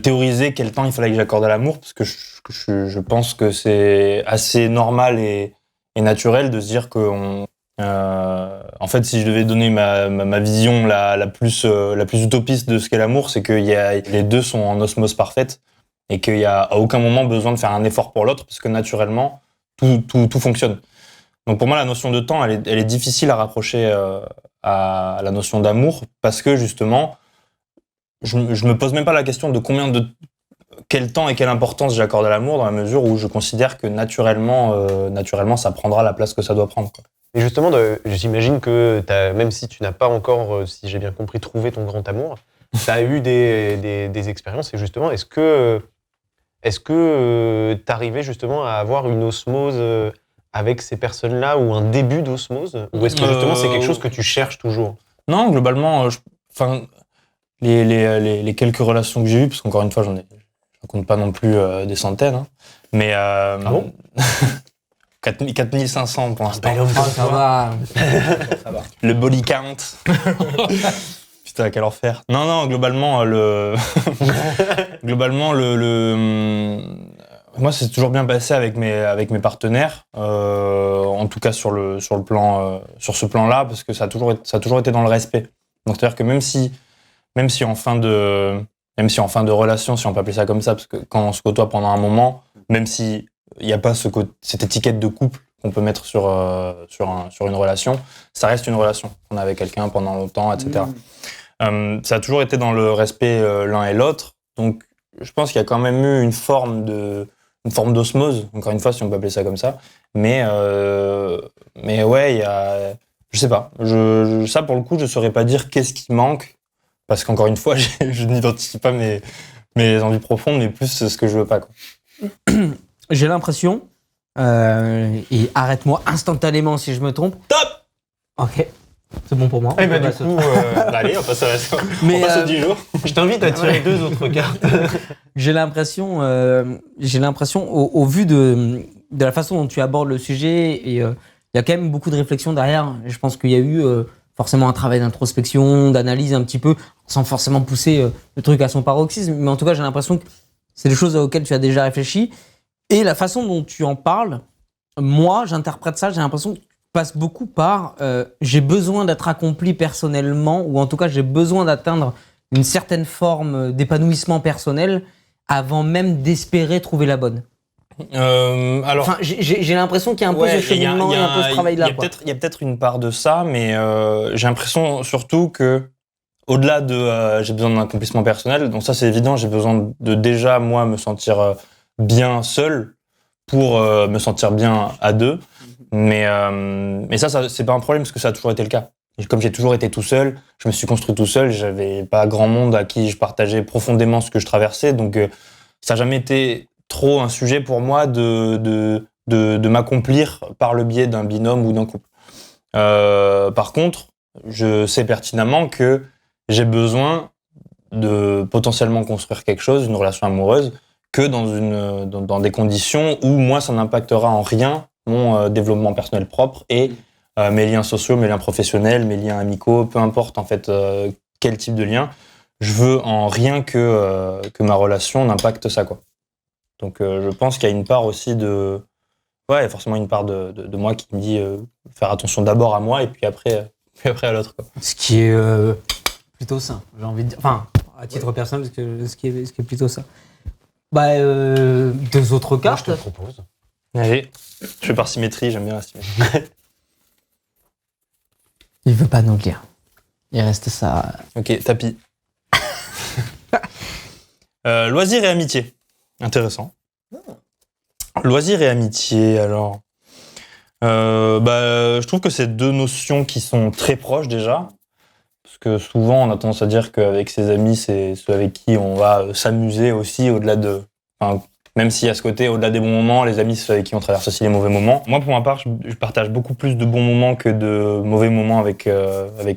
théoriser quel temps il fallait que j'accorde à l'amour parce que je pense que c'est assez normal et naturel de se dire que en fait, si je devais donner ma vision la plus utopiste de ce qu'est l'amour, c'est que les deux sont en osmose parfaite et qu'il y a à aucun moment besoin de faire un effort pour l'autre parce que naturellement tout fonctionne. Donc pour moi, la notion de temps, elle est difficile à rapprocher à la notion d'amour parce que justement, je me pose même pas la question de quel temps et quelle importance j'accorde à l'amour dans la mesure où je considère que naturellement, ça prendra la place que ça doit prendre, quoi. Et justement, j'imagine que même si tu n'as pas encore, si j'ai bien compris, trouvé ton grand amour, tu as eu des expériences. Et justement, est-ce que tu arrivais justement à avoir une osmose avec ces personnes-là ou un début d'osmose? Ou est-ce que justement c'est quelque chose que tu cherches toujours? Non, globalement, les quelques relations que j'ai eues, parce qu'encore une fois, je ne compte pas non plus des centaines, hein, mais... Ah bon 4500 pour l'instant. Ça va. Le body count. Putain, quel enfer. Non, globalement, moi, c'est toujours bien passé avec mes partenaires, en tout cas sur ce plan-là, parce que ça a toujours été dans le respect. Donc, c'est-à-dire que même si en fin de relation, si on peut appeler ça comme ça, parce que quand on se côtoie pendant un moment, même si il n'y a pas cette étiquette de couple qu'on peut mettre sur une relation, ça reste une relation. On est avec quelqu'un pendant longtemps, etc. Ça a toujours été dans le respect l'un et l'autre. Donc, je pense qu'il y a quand même eu une forme d'osmose, encore une fois, si on peut appeler ça comme ça. Mais ouais, il y a... Je sais pas. Ça, pour le coup, je saurais pas dire qu'est-ce qui manque. Parce qu'encore une fois, je n'identifie pas mes envies profondes, mais plus ce que je veux pas, quoi. J'ai l'impression, et arrête-moi instantanément si je me trompe. Top! Ok, c'est bon pour moi. Eh ben, du coup, Allez, on passe Mais, on passe au 10 jours. je t'invite à tirer 2 autres cartes. j'ai l'impression, au vu de la façon dont tu abordes le sujet, et il y a quand même beaucoup de réflexion derrière. Je pense qu'il y a eu forcément un travail d'introspection, d'analyse un petit peu, sans forcément pousser le truc à son paroxysme. Mais en tout cas, j'ai l'impression que c'est des choses auxquelles tu as déjà réfléchi. Et la façon dont tu en parles, moi, j'interprète ça, j'ai l'impression que tu passes beaucoup par j'ai besoin d'être accompli personnellement, ou en tout cas, j'ai besoin d'atteindre une certaine forme d'épanouissement personnel avant même d'espérer trouver la bonne. Alors, Enfin, j'ai l'impression qu'il y a un peu ce cheminement et un peu ce travail-là. Il y a peut-être une part de ça, mais j'ai l'impression surtout que, au-delà de j'ai besoin d'un accomplissement personnel, donc ça c'est évident, j'ai besoin de déjà, moi, me sentir bien seul pour me sentir bien à deux. Mais ça, c'est pas un problème parce que ça a toujours été le cas. Et comme j'ai toujours été tout seul, je me suis construit tout seul, j'avais pas grand monde à qui je partageais profondément ce que je traversais, donc ça n'a jamais été trop un sujet pour moi de m'accomplir par le biais d'un binôme ou d'un couple. Par contre, je sais pertinemment que j'ai besoin de potentiellement construire quelque chose, une relation amoureuse, que dans des conditions où moi, ça n'impactera en rien mon développement personnel propre et mes liens sociaux, mes liens professionnels, mes liens amicaux, peu importe en fait quel type de lien. Je veux en rien que ma relation n'impacte ça, quoi. Donc je pense qu'il y a une part aussi de... Ouais, il y a forcément une part de moi qui me dit faire attention d'abord à moi et puis après à l'autre, quoi. Ce qui est plutôt sain, j'ai envie de dire. Enfin, à titre personnel, ce qui est plutôt sain. Deux autres Moi, je cartes. te propose. Allez, je fais par symétrie, j'aime bien la symétrie. Il veut pas nous le dire. Il reste ça. Ok, tapis. Loisirs et amitié. Intéressant. Loisirs et amitié, alors. Je trouve que c'est deux notions qui sont très proches déjà. Parce que souvent, on a tendance à dire qu'avec ses amis, c'est ceux avec qui on va s'amuser aussi, au-delà de... Enfin, même s'il y a ce côté, au-delà des bons moments, les amis, c'est ceux avec qui on traverse aussi les mauvais moments. Moi, pour ma part, je partage beaucoup plus de bons moments que de mauvais moments avec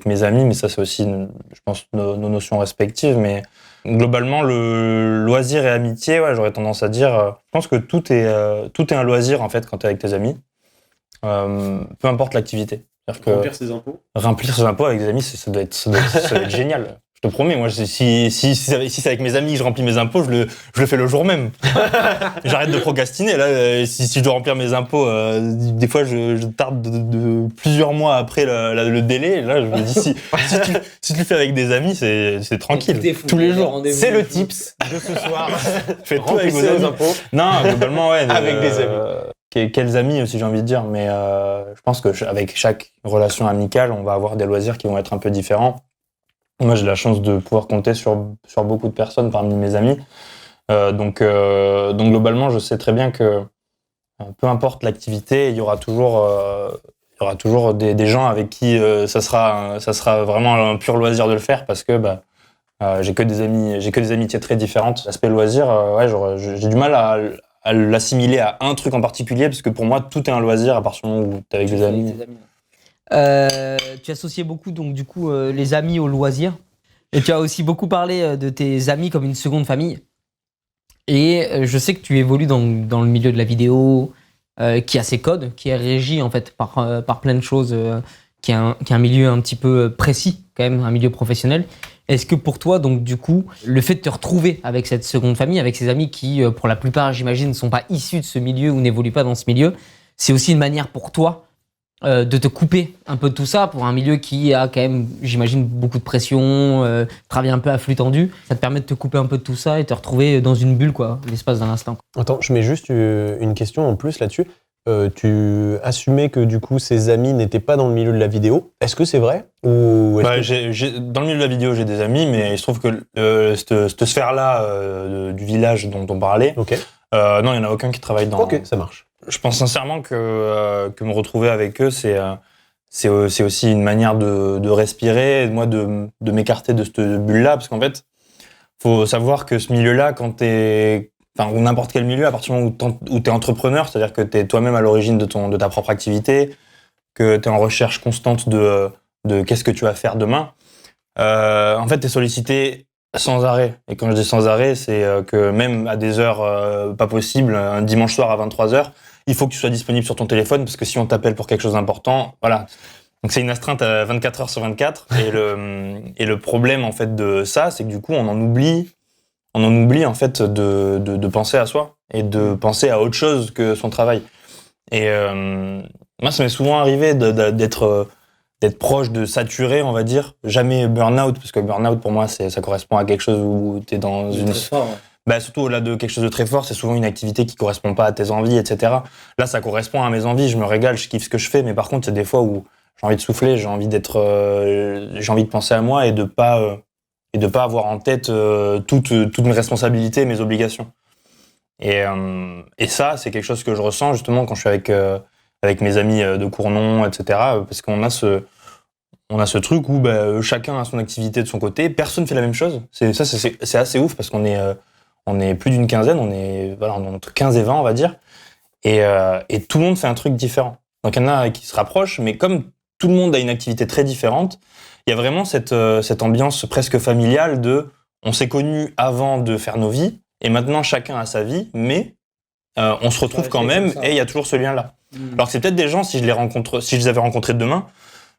mes amis, mais ça, c'est aussi, je pense, nos notions respectives. Mais globalement, le loisir et amitié, ouais, j'aurais tendance à dire... je pense que tout est un loisir, en fait, quand t'es avec tes amis. Peu importe l'activité. Remplir ses impôts. Remplir ses impôts avec des amis, ça doit être génial. Je te promets, moi, si c'est avec mes amis que je remplis mes impôts, je le fais le jour même. J'arrête de procrastiner. Là, si je dois remplir mes impôts, des fois, je tarde de plusieurs mois après le délai. Là, je me dis, si tu le fais avec des amis, c'est tranquille. Tous les jours. C'est le tips de ce soir. Faites tout avec vos impôts. Non, globalement, ouais. Avec des amis. Quels amis aussi, j'ai envie de dire, mais je pense que avec chaque relation amicale, on va avoir des loisirs qui vont être un peu différents. Moi, j'ai la chance de pouvoir compter sur beaucoup de personnes parmi mes amis. Donc globalement, je sais très bien que peu importe l'activité, il y aura toujours des gens avec qui ça sera vraiment un pur loisir de le faire, parce que j'ai que des amitiés très différentes. L'aspect loisir, j'ai du mal à l'assimiler à un truc en particulier, parce que pour moi, tout est un loisir à partir du moment où t'es avec des amis. Tu associais beaucoup, donc, du coup, les amis au loisir. Et tu as aussi beaucoup parlé de tes amis comme une seconde famille. Et je sais que tu évolues dans le milieu de la vidéo, qui a ses codes, qui est régi en fait par plein de choses, qui est un milieu un petit peu précis, quand même, un milieu professionnel. Est-ce que pour toi, donc du coup, le fait de te retrouver avec cette seconde famille, avec ces amis qui, pour la plupart, j'imagine, ne sont pas issus de ce milieu ou n'évoluent pas dans ce milieu, c'est aussi une manière pour toi de te couper un peu de tout ça, pour un milieu qui a quand même, j'imagine, beaucoup de pression, travaille un peu à flux tendu. Ça te permet de te couper un peu de tout ça et te retrouver dans une bulle, quoi, l'espace d'un instant. Attends, je mets juste une question en plus là-dessus. Tu assumais que du coup ces amis n'étaient pas dans le milieu de la vidéo. Est-ce que c'est vrai ou dans le milieu de la vidéo, j'ai des amis, mais il se trouve que cette sphère-là du village dont on parlait, Ok. Non, il n'y en a aucun qui travaille dans... Ok, ça marche. Je pense sincèrement que me retrouver avec eux, c'est aussi une manière de respirer, moi de m'écarter de cette bulle-là, parce qu'en fait, faut savoir que ce milieu-là, ou n'importe quel milieu, à partir du moment où tu es entrepreneur, c'est-à-dire que tu es toi-même à l'origine de ta propre activité, que tu es en recherche constante de qu'est-ce que tu vas faire demain, en fait, tu es sollicité sans arrêt. Et quand je dis sans arrêt, c'est que même à des heures pas possibles, un dimanche soir à 23h, il faut que tu sois disponible sur ton téléphone, parce que si on t'appelle pour quelque chose d'important, voilà. Donc c'est une astreinte à 24 heures sur 24. Et le problème en fait de ça, c'est que du coup, on en oublie en fait de penser à soi et de penser à autre chose que son travail. Et moi, ça m'est souvent arrivé d'être proche de saturer, on va dire. Jamais burn-out, parce que burn-out, pour moi, ça correspond à quelque chose où tu es dans une... Fort, ouais. Surtout au-delà de quelque chose de très fort, c'est souvent une activité qui correspond pas à tes envies, etc. Là, ça correspond à mes envies, je me régale, je kiffe ce que je fais, mais par contre, il y a des fois où j'ai envie de souffler, j'ai envie de penser à moi et de pas avoir en tête toutes mes responsabilités et mes obligations. Et ça, c'est quelque chose que je ressens justement quand je suis avec mes amis de Cournon, etc. Parce qu'on a ce truc où chacun a son activité de son côté, personne fait la même chose. C'est assez ouf parce qu'on est plus d'une quinzaine, on est entre 15 et 20, on va dire. Et tout le monde fait un truc différent. Donc il y en a qui se rapprochent, mais comme tout le monde a une activité très différente, il y a vraiment cette ambiance presque familiale de on s'est connus avant de faire nos vies et maintenant chacun a sa vie, mais on se retrouve quand même et il y a toujours ce lien-là. Alors que c'est peut-être des gens, si je les avais rencontrés demain,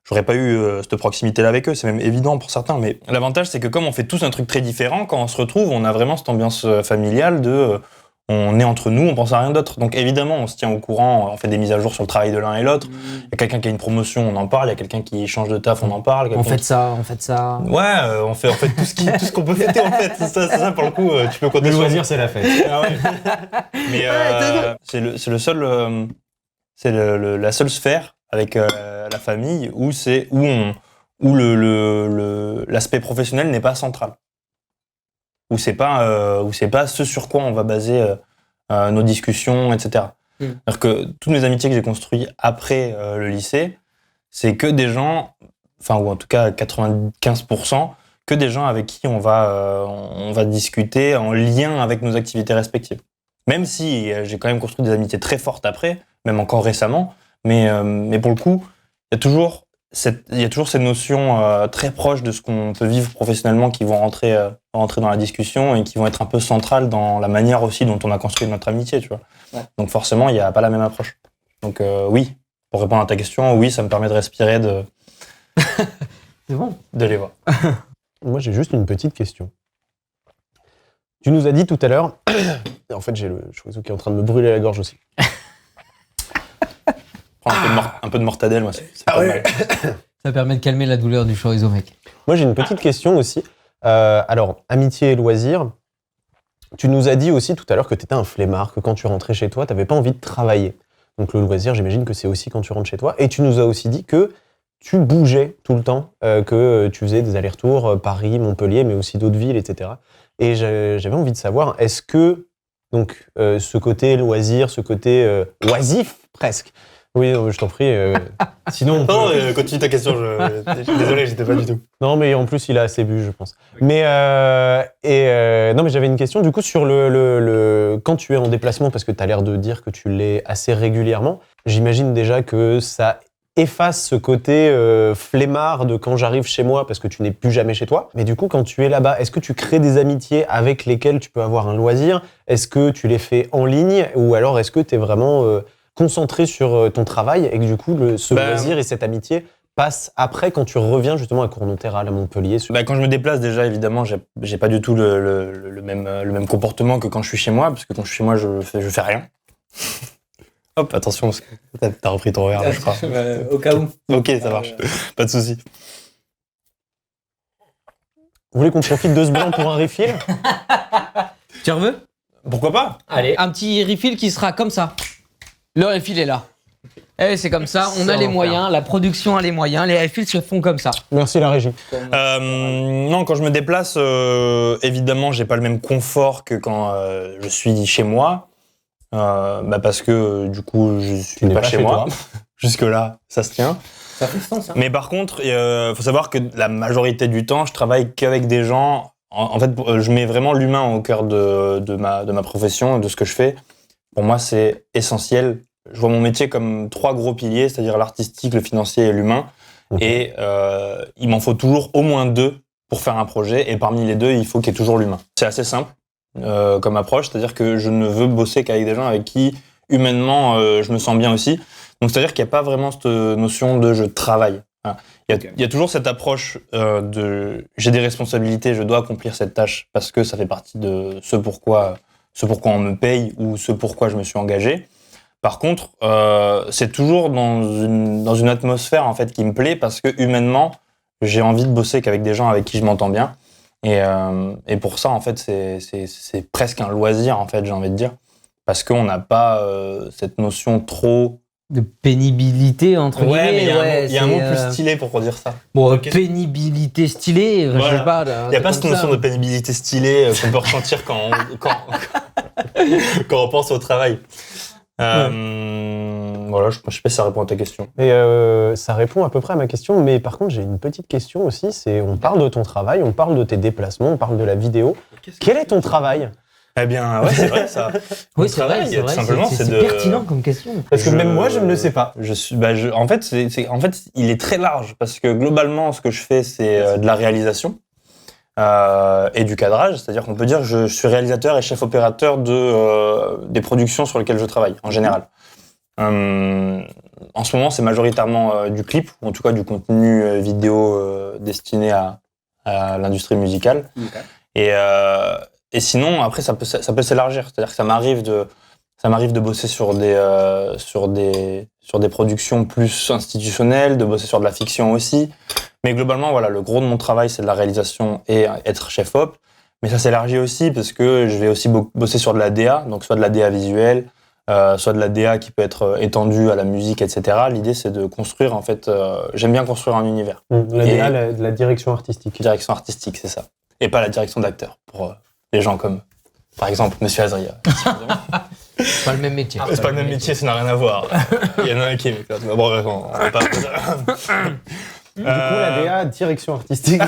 j'aurais pas eu cette proximité-là avec eux, c'est même évident pour certains. Mais l'avantage, c'est que comme on fait tous un truc très différent, quand on se retrouve, on a vraiment cette ambiance familiale de on est entre nous, on pense à rien d'autre. Donc évidemment, on se tient au courant, on fait des mises à jour sur le travail de l'un et l'autre. Il y a quelqu'un qui a une promotion, on en parle. Il y a quelqu'un qui change de taf, on en parle. On fait ça. Ouais, on fait tout ce qu'on peut fêter en fait. C'est ça pour le coup, tu peux compter. Le loisir, c'est la fête. Ah ouais. Mais c'est le seul, c'est la seule sphère avec la famille où l'aspect professionnel n'est pas central. Où c'est pas ce sur quoi on va baser nos discussions, etc. C'est-à-dire que toutes mes amitiés que j'ai construites après le lycée, c'est que des gens, ou en tout cas 95%, que des gens avec qui on va discuter en lien avec nos activités respectives. Même si j'ai quand même construit des amitiés très fortes après, même encore récemment, mais pour le coup, il y a toujours cette notion très proche de ce qu'on peut vivre professionnellement qui vont rentrer dans la discussion et qui vont être un peu centrales dans la manière aussi dont on a construit notre amitié, tu vois. Ouais. Donc forcément, il n'y a pas la même approche. Donc oui, pour répondre à ta question, oui, ça me permet de respirer, C'est bon. de les voir. Moi, j'ai juste une petite question. Tu nous as dit tout à l'heure... En fait, j'ai le chorizo qui est en train de me brûler la gorge aussi. Prends un peu de mortadelle, moi, c'est pas mal. Ça permet de calmer la douleur du chorizo, mec. Moi, j'ai une petite question aussi. Alors, amitié et loisirs. Tu nous as dit aussi tout à l'heure que tu étais un flemmard, que quand tu rentrais chez toi, tu n'avais pas envie de travailler. Donc, le loisir, j'imagine que c'est aussi quand tu rentres chez toi. Et tu nous as aussi dit que tu bougeais tout le temps, que tu faisais des allers-retours Paris, Montpellier, mais aussi d'autres villes, etc. Et j'avais envie de savoir, est-ce que donc ce côté loisir, ce côté oisif presque. Oui, je t'en prie. Sinon. Non, continue ta question. Désolé, j'étais pas du tout. Non, mais en plus, il a assez bu, je pense. Okay. Mais non, mais j'avais une question du coup sur quand tu es en déplacement, parce que tu as l'air de dire que tu l'es assez régulièrement. J'imagine déjà que ça efface ce côté flemmard de quand j'arrive chez moi parce que tu n'es plus jamais chez toi. Mais du coup, quand tu es là-bas, est-ce que tu crées des amitiés avec lesquelles tu peux avoir un loisir ? Est-ce que tu les fais en ligne ? Ou alors est-ce que tu es vraiment concentré sur ton travail et que du coup, ce loisir et cette amitié passent après quand tu reviens justement à Cournonterral, à Montpellier ? Quand je me déplace déjà, évidemment, j'ai pas du tout le même comportement que quand je suis chez moi, parce que quand je suis chez moi, je fais rien. Hop, attention, parce que t'as repris ton verre, là, je crois. Au cas où. Ok, ça marche. Pas de souci. Vous voulez qu'on profite de ce blanc pour un refill ? Tu en veux ? Pourquoi pas ? Allez. Un petit refill qui sera comme ça. Le refill est là. Eh, c'est comme ça, on a les moyens, la production a les moyens, les refills se font comme ça. Merci la régie. Non, quand je me déplace, évidemment, j'ai pas le même confort que quand je suis chez moi. Parce que du coup je suis pas chez moi. Jusque là ça se tient. Ça fait sens, hein. Mais par contre faut savoir que la majorité du temps je travaille qu'avec des gens en fait je mets vraiment l'humain au cœur de ma profession, de ce que je fais. Pour moi c'est essentiel. Je vois mon métier comme 3 gros piliers, c'est-à-dire l'artistique, le financier et l'humain. Et il m'en faut toujours au moins 2 pour faire un projet, et parmi les 2 il faut qu'il y ait toujours l'humain. C'est assez simple comme approche, c'est-à-dire que je ne veux bosser qu'avec des gens avec qui, humainement, je me sens bien aussi. Donc, c'est-à-dire qu'il n'y a pas vraiment cette notion de « je travaille ». Il y a toujours cette approche de « j'ai des responsabilités, je dois accomplir cette tâche parce que ça fait partie de ce pourquoi on me paye ou ce pourquoi je me suis engagé ». Par contre, c'est toujours dans une atmosphère en fait, qui me plaît parce que, humainement, j'ai envie de bosser qu'avec des gens avec qui je m'entends bien. Et pour ça, en fait, c'est presque un loisir, en fait, j'ai envie de dire. Parce qu'on n'a pas cette notion trop... De pénibilité, entre guillemets. Ouais, mais il y a un mot plus stylé pour dire ça. Bon, pénibilité stylée, voilà. Je sais pas. Il n'y a pas cette notion de pénibilité stylée qu'on peut ressentir quand on pense au travail. Voilà, je sais pas si ça répond à ta question. Et ça répond à peu près à ma question, mais par contre j'ai une petite question aussi, c'est on parle de ton travail, on parle de tes déplacements, on parle de la vidéo. Quel est ton travail ? Eh bien, ouais, c'est vrai ça. Oui, c'est vrai, tout simplement, c'est pertinent comme question. Parce que même moi je ne le sais pas. En fait, il est très large parce que globalement, ce que je fais, c'est de la réalisation. Et du cadrage, c'est-à-dire qu'on peut dire que je suis réalisateur et chef opérateur des productions sur lesquelles je travaille, en général. En ce moment, c'est majoritairement du clip, ou en tout cas du contenu vidéo destiné à l'industrie musicale. Okay. Et sinon, après, ça peut s'élargir. C'est-à-dire que ça m'arrive de bosser sur des productions plus institutionnelles, de bosser sur de la fiction aussi. Mais globalement, voilà, le gros de mon travail, c'est de la réalisation et être chef op. Mais ça s'élargit aussi parce que je vais aussi bosser sur de la DA, donc soit de la DA visuelle, soit de la DA qui peut être étendue à la musique, etc. L'idée, c'est de construire, en fait, j'aime bien construire un univers. DA, la direction artistique. Direction artistique, c'est ça. Et pas la direction d'acteur, pour les gens comme, par exemple, Monsieur Azria. pas le même métier. C'est pas le même métier, ça n'a rien à voir. Il y en a un qui est m'éclate. Bon, bref, on va pas... Du coup, la DA, direction artistique.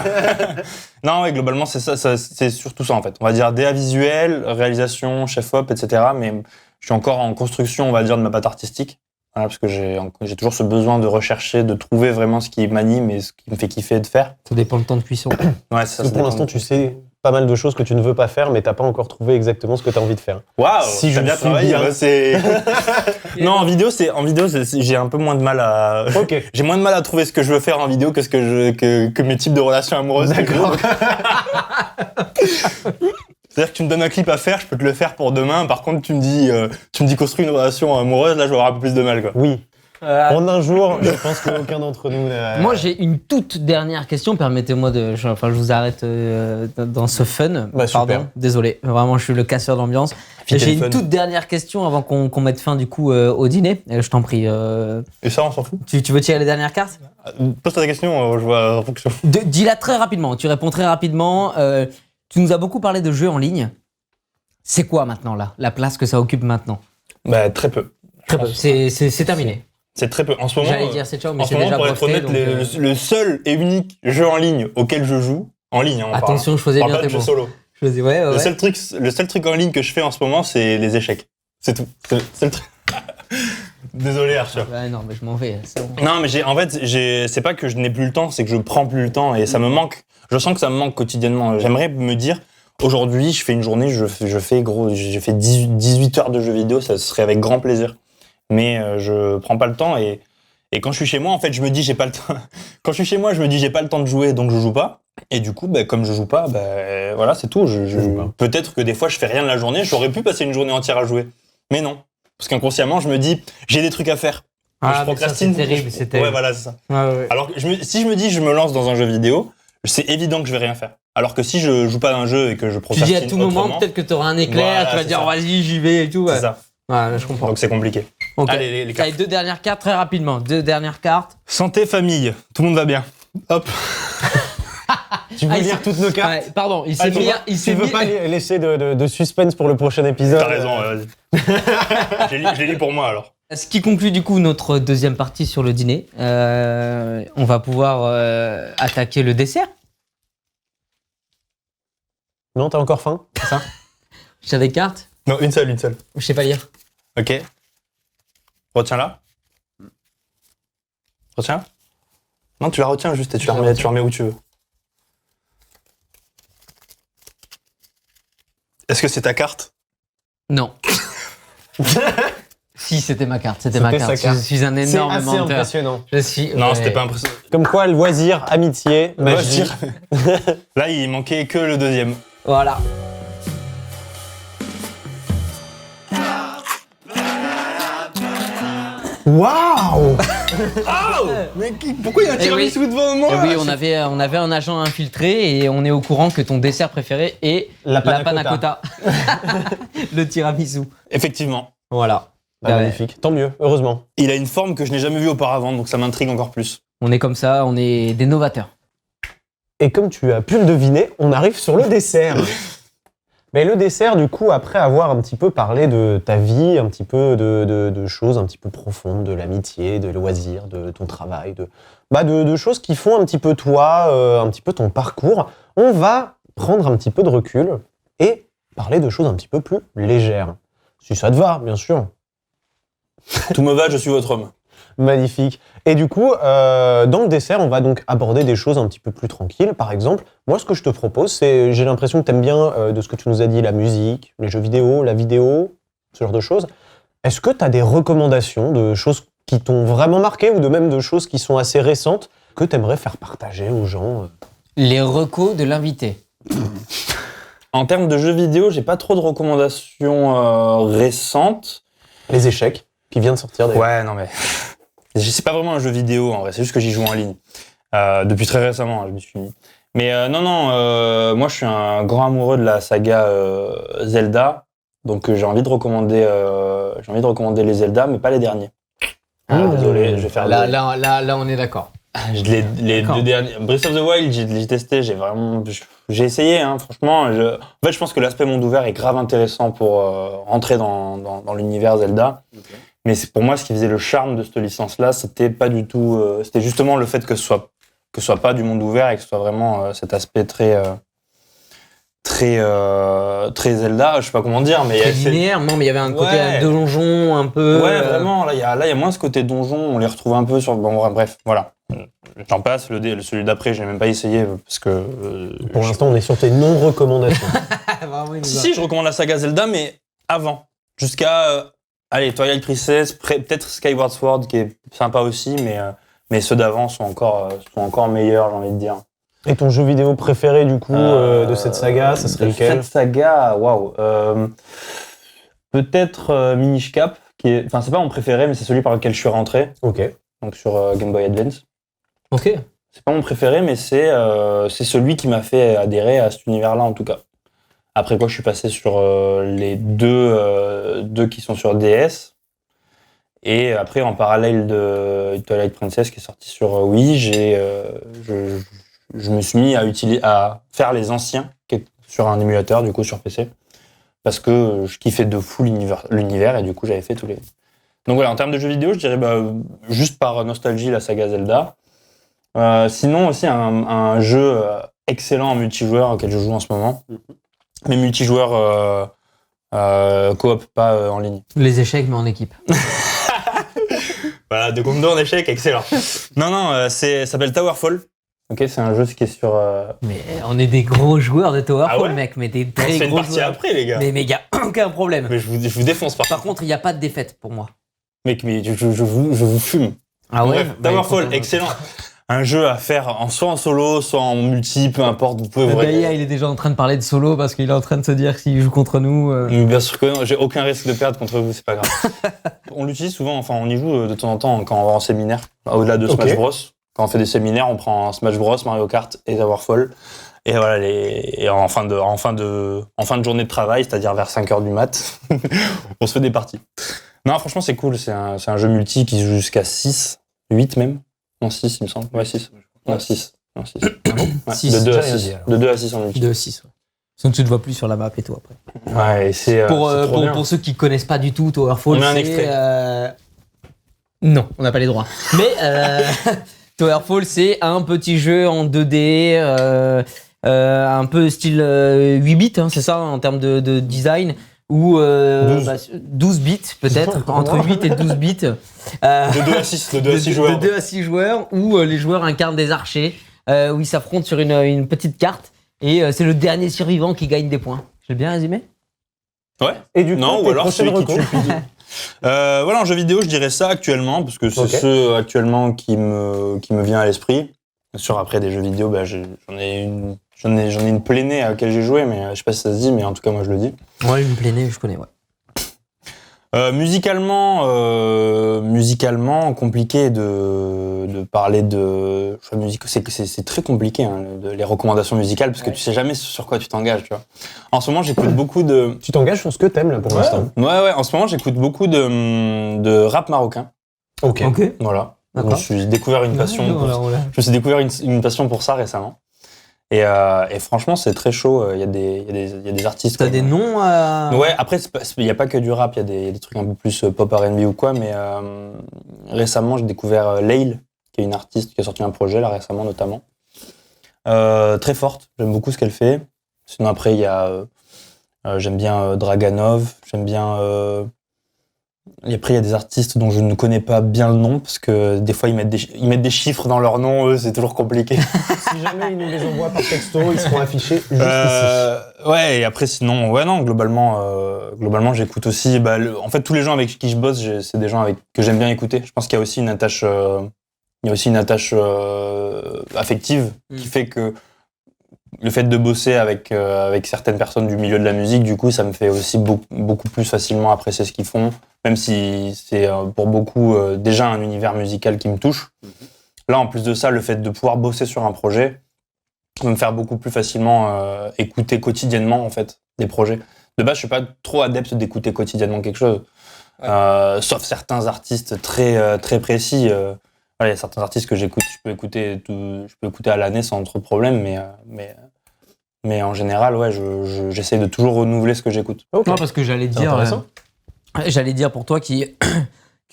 Non, ouais, globalement, c'est ça, c'est surtout ça en fait. On va dire DA visuel, réalisation, chef-op, etc. Mais je suis encore en construction, on va dire, de ma patte artistique. Voilà, parce que j'ai toujours ce besoin de rechercher, de trouver vraiment ce qui m'anime et ce qui me fait kiffer de faire. Ça dépend le temps de cuisson. Ouais, c'est ça. Parce que pour l'instant, tu sais pas mal de choses que tu ne veux pas faire, mais t'as pas encore trouvé exactement ce que t'as envie de faire. Waouh, Si je t'as bien suis travaillé. bien. Bah, c'est... Non, en vidéo, j'ai un peu moins de mal à. Ok. J'ai moins de mal à trouver ce que je veux faire en vidéo que que mes types de relations amoureuses. D'accord. C'est-à-dire que tu me donnes un clip à faire, je peux te le faire pour demain. Par contre, tu me dis construire une relation amoureuse, là, je vais avoir un peu plus de mal, quoi. Oui. En un jour, je pense qu'aucun d'entre nous n'a... Moi, j'ai une toute dernière question. Permettez-moi je vous arrête dans ce fun. Bah, super. Pardon, désolé. Vraiment, je suis le casseur d'ambiance. Fidèle J'ai une fun. toute dernière question avant qu'on mette fin du coup au dîner. Je t'en prie. Et ça, on s'en fout. Tu veux tirer les dernières cartes? Pose-toi ta question, je vois en fonction. Dis-la très rapidement. Tu réponds très rapidement. Tu nous as beaucoup parlé de jeux en ligne. C'est quoi maintenant là, la place que ça occupe maintenant? Bah, très peu. Très peu. C'est terminé. C'est très peu. En ce moment, J'allais dire c'est ciao, mais en ce c'est moment déjà pour être breveté, honnête, donc, le seul et unique jeu en ligne auquel je joue, en ligne, hein, on attention, je parle. faisais On bien parle pas tes de jeu mots. solo. Je faisais ouais. Le seul truc en ligne que je fais en ce moment, c'est les échecs. C'est tout. C'est le truc. Désolé, Arthur. Ouais, non, mais je m'en vais. C'est bon. Non, mais c'est pas que je n'ai plus le temps, c'est que je prends plus le temps et ça me manque. Je sens que ça me manque quotidiennement. J'aimerais me dire, aujourd'hui, je fais une journée, je fais 18 heures de jeux vidéo, ça serait avec grand plaisir. Mais je prends pas le temps et quand je suis chez moi, en fait, je me dis, j'ai pas le temps. Quand je suis chez moi, je me dis, j'ai pas le temps de jouer, donc je joue pas. Et du coup, comme je joue pas, voilà, c'est tout. joue pas. Peut-être que des fois, je fais rien de la journée, j'aurais pu passer une journée entière à jouer. Mais non. Parce qu'inconsciemment, je me dis, j'ai des trucs à faire. Donc, je mais ça, procrastine. c'est terrible, c'est terrible. Ouais, voilà, c'est ça. Ouais. Alors que si je me dis, je me lance dans un jeu vidéo, c'est évident que je vais rien faire. Alors que si je joue pas à un jeu et que je Tu procrastine dis à tout moment, autrement, peut-être que tu auras un éclair, Voilà, tu vas c'est dire ça. vas-y, j'y vais et tout. Ouais, c'est ça. Ouais, je comprends. Donc c'est compliqué. Ok. Allez, les cartes. Allez, deux dernières cartes très rapidement. Deux dernières cartes. Santé, famille, tout le monde va bien. Hop. Tu veux Ah, il lire s'est- toutes nos cartes? Ouais, pardon, il s'est mis. Il Tu s'est veux mis. pas laisser de suspense pour le prochain épisode? T'as raison, vas-y. Je l'ai lu pour moi alors. Ce qui conclut du coup notre deuxième partie sur le dîner. On va pouvoir attaquer le dessert. Non, t'as encore faim? C'est ça? J'ai des cartes. Non, une seule. Je sais pas lire. Ok. Retiens-la. Retiens. Non, tu la retiens juste et tu la remets où tu veux. Est-ce que c'est ta carte? Non. Si, c'était ma carte. C'était ma C'était carte. sa carte. Je suis un C'est énorme assez menteur. impressionnant. Je suis. Non, ouais. c'était pas impressionnant. Comme quoi, loisir, amitié, magie. Là, il manquait que le deuxième. Voilà. Waouh! Mais pourquoi il y a un tiramisu devant moi? Eh oui, on avait un agent infiltré et on est au courant que ton dessert préféré est La la panna cotta. Le tiramisu. Effectivement. Voilà. Bah, magnifique. Tant mieux, heureusement. Il a une forme que je n'ai jamais vue auparavant, donc ça m'intrigue encore plus. On est comme ça, on est des novateurs. Et comme tu as pu le deviner, on arrive sur le dessert. Mais le dessert, du coup, après avoir un petit peu parlé de ta vie, un petit peu de choses un petit peu profondes, de l'amitié, de loisirs, de ton travail, de choses qui font un petit peu toi, un petit peu ton parcours, on va prendre un petit peu de recul et parler de choses un petit peu plus légères. Si ça te va, bien sûr. Tout me va, je suis votre homme. Magnifique. Et du coup, dans le dessert, on va donc aborder des choses un petit peu plus tranquilles. Par exemple, moi, ce que je te propose, c'est, j'ai l'impression que tu aimes bien, de ce que tu nous as dit, la musique, les jeux vidéo, la vidéo, ce genre de choses. Est-ce que tu as des recommandations de choses qui t'ont vraiment marqué ou même de choses qui sont assez récentes que tu aimerais faire partager aux gens? Les recos de l'invité. En termes de jeux vidéo, j'ai pas trop de recommandations récentes. Les échecs, qui vient de sortir d'ailleurs. Ouais, non mais... C'est pas vraiment un jeu vidéo en vrai, c'est juste que j'y joue en ligne. Depuis très récemment, je me suis mis. Mais moi je suis un grand amoureux de la saga Zelda, donc j'ai envie de recommander les Zelda, mais pas les derniers. Alors, désolé, je vais faire Là, on est d'accord. Les D'accord. deux derniers. Breath of the Wild, j'ai testé, j'ai essayé, hein, franchement. En fait, je pense que l'aspect monde ouvert est grave intéressant pour rentrer dans l'univers Zelda. Mais pour moi, ce qui faisait le charme de cette licence-là, c'était pas du tout. C'était justement le fait que ce soit pas du monde ouvert et que ce soit vraiment cet aspect très Zelda. Je sais pas comment dire, mais Très linéaire, non, mais il y avait un côté Ouais. donjon un peu. Ouais, vraiment. Là, il y a moins ce côté donjon. On les retrouve un peu sur. Bon, bref, voilà. J'en passe. Celui d'après, je l'ai même pas essayé parce que. Pour l'instant, on est sur tes non-recommandations. Vraiment, il nous a- Si, je recommande la saga Zelda, mais avant. Jusqu'à. Allez, Twilight Princess, peut-être Skyward Sword, qui est sympa aussi, mais ceux d'avant sont encore meilleurs, j'ai envie de dire. Et ton jeu vidéo préféré, du coup, de cette saga, ça serait de lequel? Cette saga, waouh. Peut-être Minish Cap, enfin, c'est pas mon préféré, mais c'est celui par lequel je suis rentré, Ok. donc sur Game Boy Advance. Ok. C'est pas mon préféré, mais c'est celui qui m'a fait adhérer à cet univers-là, en tout cas. Après quoi, je suis passé sur les deux qui sont sur DS. Et après, en parallèle de Twilight Princess qui est sorti sur Wii, je me suis mis à faire les anciens sur un émulateur, du coup, sur PC. Parce que je kiffais de fou l'univers et du coup, j'avais fait tous les... Donc voilà, en termes de jeux vidéo, je dirais juste par nostalgie la saga Zelda. Sinon aussi un jeu excellent en multijoueur auquel je joue en ce moment. Mais multijoueur coop, pas en ligne. Les échecs, mais en équipe. Voilà, de combo en échec, excellent. Non, ça s'appelle Towerfall. Ok, c'est un jeu qui est sur... Mais on est des gros joueurs de Towerfall, Ah ouais mec, mais des On se très fait une gros partie joueurs. après, les gars. Mais y a aucun problème. Mais je vous défonce par Par contre, il n'y a pas de défaite pour moi. Mec, mais je vous fume. Ah ouais. Bref, Towerfall, excellent. Un jeu à faire soit en solo, soit en multi, peu importe. Vous pouvez vous Gaïa, il est déjà en train de parler de solo parce qu'il est en train de se dire s'il joue contre nous. Mais bien sûr que non, j'ai aucun risque de perdre contre vous, c'est pas grave. On l'utilise souvent, enfin on y joue de temps en temps quand on va en séminaire, au-delà de Ok. Smash Bros. Quand on fait des séminaires, on prend Smash Bros, Mario Kart et Towerfall. Et voilà, et en fin de journée de travail, c'est-à-dire vers 5h du mat, on se fait des parties. Non, franchement, c'est cool, c'est un jeu multi qui se joue jusqu'à 6, 8 même. Non, 6, il me semble. Ouais, 6. Non, 6. Non, 6. Ouais, Six, de 2 à j'ai rien 6. dit, alors. De 2 à 6 en multi. 2-6. Sinon, tu ne te vois plus sur la map et tout après. Ouais, et c'est Pour, c'est trop bien. pour ceux qui connaissent pas du tout Towerfall, On met un c'est, extrait. Non, on n'a pas les droits. Mais Towerfall, c'est un petit jeu en 2D, un peu style 8 bits, hein, c'est ça, en termes de design, ou 12 bits peut-être, entre 8 et 12 bits. De 2 à 6, de 2 à 6 joueurs. De 2 à 6 joueurs, où les joueurs incarnent des archers, où ils s'affrontent sur une petite carte, et c'est le dernier survivant qui gagne des points. J'ai bien résumé? Ouais. Et du coup, Non, tes ou alors prochaines celui qui recos tue le plus. Voilà, en jeu vidéo, je dirais ça actuellement, parce que c'est Ok. ceux actuellement qui me vient à l'esprit. Bien sûr, après des jeux vidéo, j'en ai une plénée à laquelle j'ai joué, mais je sais pas si ça se dit, mais en tout cas, moi je le dis. Ouais, une plénée, je connais, ouais. Musicalement, compliqué de parler de choix musicaux. C'est très compliqué, hein, les recommandations musicales, parce que tu sais jamais sur quoi tu t'engages, tu vois. En ce moment, j'écoute beaucoup de... Tu t'engages sur ce que t'aimes, là, pour l'instant. Ouais, en ce moment, j'écoute beaucoup de rap marocain. Ok. Ok. Voilà. Je me D'accord. suis découvert une passion une passion pour ça récemment. Et franchement, c'est très chaud. Il y a des artistes. T'as comme- des noms à... Ouais, après, il n'y a pas que du rap, il y a des trucs un peu plus pop R&B ou quoi, mais récemment, j'ai découvert Lail, qui est une artiste qui a sorti un projet, là, récemment, notamment. Très forte, j'aime beaucoup ce qu'elle fait. Sinon, après, il y a... j'aime bien Draganov, j'aime bien... Et après, il y a des artistes dont je ne connais pas bien le nom, parce que des fois, ils mettent des chiffres dans leur nom, eux, c'est toujours compliqué. Si jamais ils nous les envoient par texto, ils seront affichés juste ici. Ouais, et après, sinon, globalement, j'écoute aussi. En fait, tous les gens avec qui je bosse, c'est des gens que j'aime bien écouter. Je pense qu'il y a aussi une attache, affective qui fait que le fait de bosser avec certaines personnes du milieu de la musique, du coup, ça me fait aussi beaucoup plus facilement apprécier ce qu'ils font, même si c'est pour beaucoup déjà un univers musical qui me touche. Là, en plus de ça, le fait de pouvoir bosser sur un projet va me faire beaucoup plus facilement écouter quotidiennement, en fait, des projets. De base, je suis pas trop adepte d'écouter quotidiennement quelque chose, sauf certains artistes très précis. voilà, il y a certains artistes que j'écoute, je peux écouter à l'année sans trop de problème, mais en général, ouais, j'essaie de toujours renouveler ce que j'écoute. Ok. Non, parce que j'allais C'est dire, intéressant. j'allais dire pour toi qui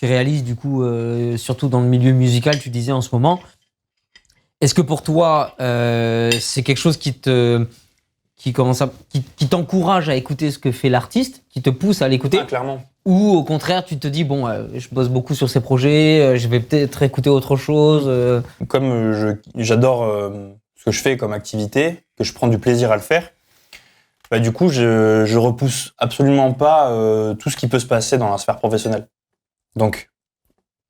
réalise du coup, surtout dans le milieu musical, tu disais en ce moment. Est-ce que pour toi, c'est quelque chose qui t'encourage à écouter ce que fait l'artiste, qui te pousse à l'écouter, Clairement. ou au contraire, tu te dis bon, je bosse beaucoup sur ces projets, je vais peut-être écouter autre chose. Comme j'adore ce que je fais comme activité, que je prends du plaisir à le faire, bah, du coup, je repousse absolument pas tout ce qui peut se passer dans la sphère professionnelle. Donc,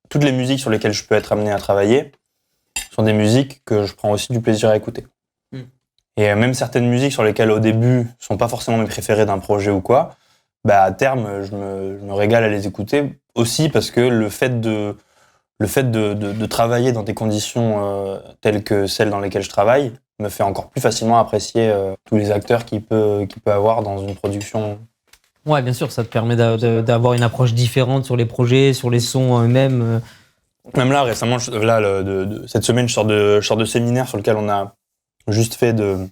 toutes les musiques sur lesquelles je peux être amené à travailler sont des musiques que je prends aussi du plaisir à écouter. Et même certaines musiques sur lesquelles au début sont pas forcément mes préférées d'un projet ou quoi, bah à terme je me régale à les écouter aussi parce que le fait de travailler dans des conditions telles que celles dans lesquelles je travaille me fait encore plus facilement apprécier tous les acteurs qu'il peut avoir dans une production. Ouais, bien sûr, ça te permet d'avoir une approche différente sur les projets, sur les sons eux-mêmes. Même là récemment, cette semaine, je sors de séminaire sur lequel on a juste fait de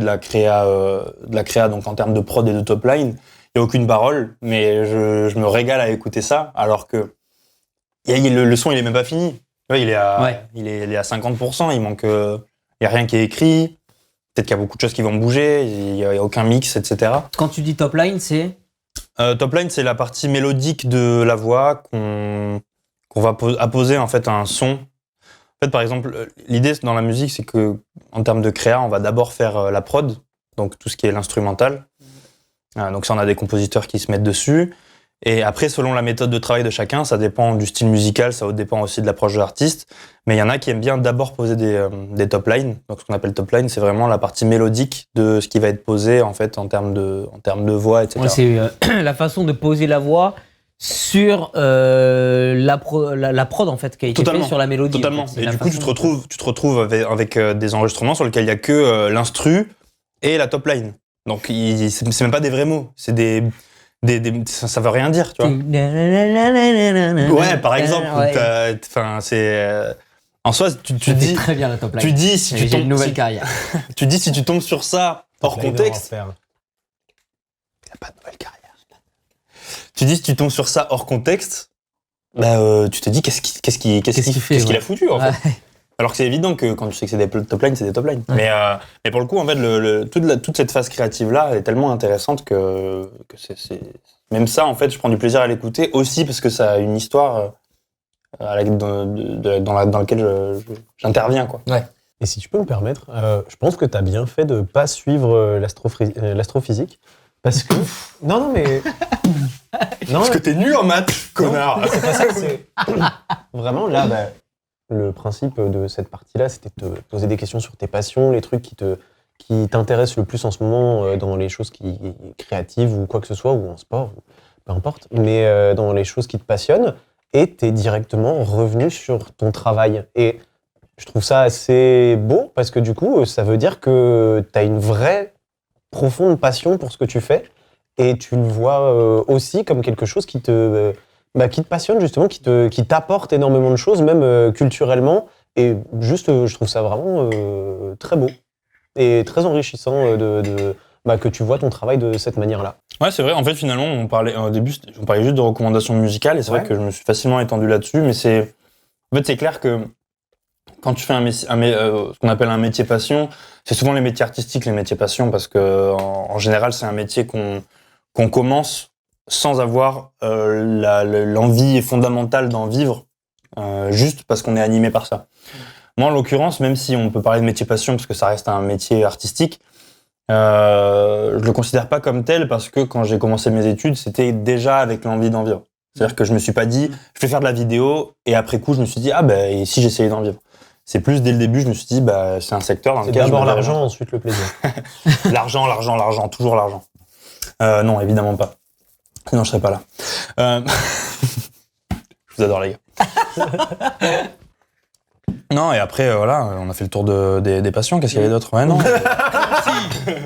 la créa donc en termes de prod et de top line. Il n'y a aucune parole, mais je me régale à écouter ça, alors que le son il est même pas fini. Ouais, il est à 50%, il manque, il y a rien qui est écrit. Peut-être qu'il y a beaucoup de choses qui vont bouger, il y a aucun mix, etc. Quand tu dis top line, c'est Top line, c'est la partie mélodique de la voix qu'on va apposer en fait à un son. En fait, par exemple, l'idée dans la musique, c'est que en termes de créa, on va d'abord faire la prod, donc tout ce qui est l'instrumental. Donc ça, on a des compositeurs qui se mettent dessus. Et après, selon la méthode de travail de chacun, ça dépend du style musical, ça dépend aussi de l'approche de l'artiste. Mais il y en a qui aiment bien d'abord poser des top lines. Donc ce qu'on appelle top line, c'est vraiment la partie mélodique de ce qui va être posé en fait en termes de voix, etc. Ouais, c'est la façon de poser la voix sur la prod en fait qui a été faite sur la mélodie. Totalement. En fait. Et du coup, tu te retrouves avec des enregistrements sur lesquels il y a que l'instru et la top line. Donc c'est même pas des vrais mots, c'est ça veut rien dire, tu vois. Ouais, par exemple. Ouais. Enfin, c'est en soi, tu Je dis dis très bien la top line. tu dis si tu J'ai une tombes nouvelle carrière. tu dis si tu tombes sur ça hors Là, il va contexte, en faire. il n'y a pas de nouvelle carrière. Tu dis si tu tombes sur ça hors contexte, bah tu te dis qu'est-ce qu'il a foutu en fait. Ouais. Alors que c'est évident que quand tu sais que c'est des top lines, c'est des top lines. Ouais. Mais pour le coup, en fait, toute cette phase créative là est tellement intéressante que c'est même ça en fait, je prends du plaisir à l'écouter aussi parce que ça a une histoire dans laquelle j'interviens quoi. Et si tu peux me permettre, je pense que tu as bien fait de pas suivre l'astrophysique. Parce que. Non, mais. Non, Parce que t'es nul en maths, connard. c'est pas ça, c'est. Vraiment, là, le principe de cette partie-là, c'était de te poser des questions sur tes passions, les trucs qui t'intéressent le plus en ce moment dans les choses créatives ou quoi que ce soit, ou en sport, ou peu importe, mais dans les choses qui te passionnent, et t'es directement revenu sur ton travail. Et je trouve ça assez beau, parce que du coup, ça veut dire que t'as une vraie, profonde passion pour ce que tu fais, et tu le vois aussi comme quelque chose qui te passionne justement, qui t'apporte énormément de choses, même culturellement, et juste, je trouve ça vraiment très beau et très enrichissant que tu vois ton travail de cette manière-là. Ouais, c'est vrai. En fait, finalement, au début, on parlait juste de recommandations musicales, et c'est vrai que je me suis facilement étendu là-dessus, mais c'est clair que quand tu fais ce qu'on appelle un métier passion, c'est souvent les métiers artistiques, les métiers passion, parce que en général, c'est un métier qu'on commence sans avoir l'envie fondamentale d'en vivre, juste parce qu'on est animé par ça. Moi, en l'occurrence, même si on peut parler de métier passion, parce que ça reste un métier artistique, je le considère pas comme tel, parce que quand j'ai commencé mes études, c'était déjà avec l'envie d'en vivre. C'est-à-dire que je me suis pas dit, je vais faire de la vidéo, et après coup, je me suis dit, et si j'essayais d'en vivre? C'est plus dès le début, je me suis dit, c'est un secteur dans lequel C'est d'abord je me verrais l'argent, ensuite le plaisir. L'argent, toujours l'argent. Non, évidemment pas. Sinon, je serais pas là. Je vous adore, les gars. Non, et après, voilà, on a fait le tour des passions. Qu'est-ce qu'il y avait d'autre? Ouais, non.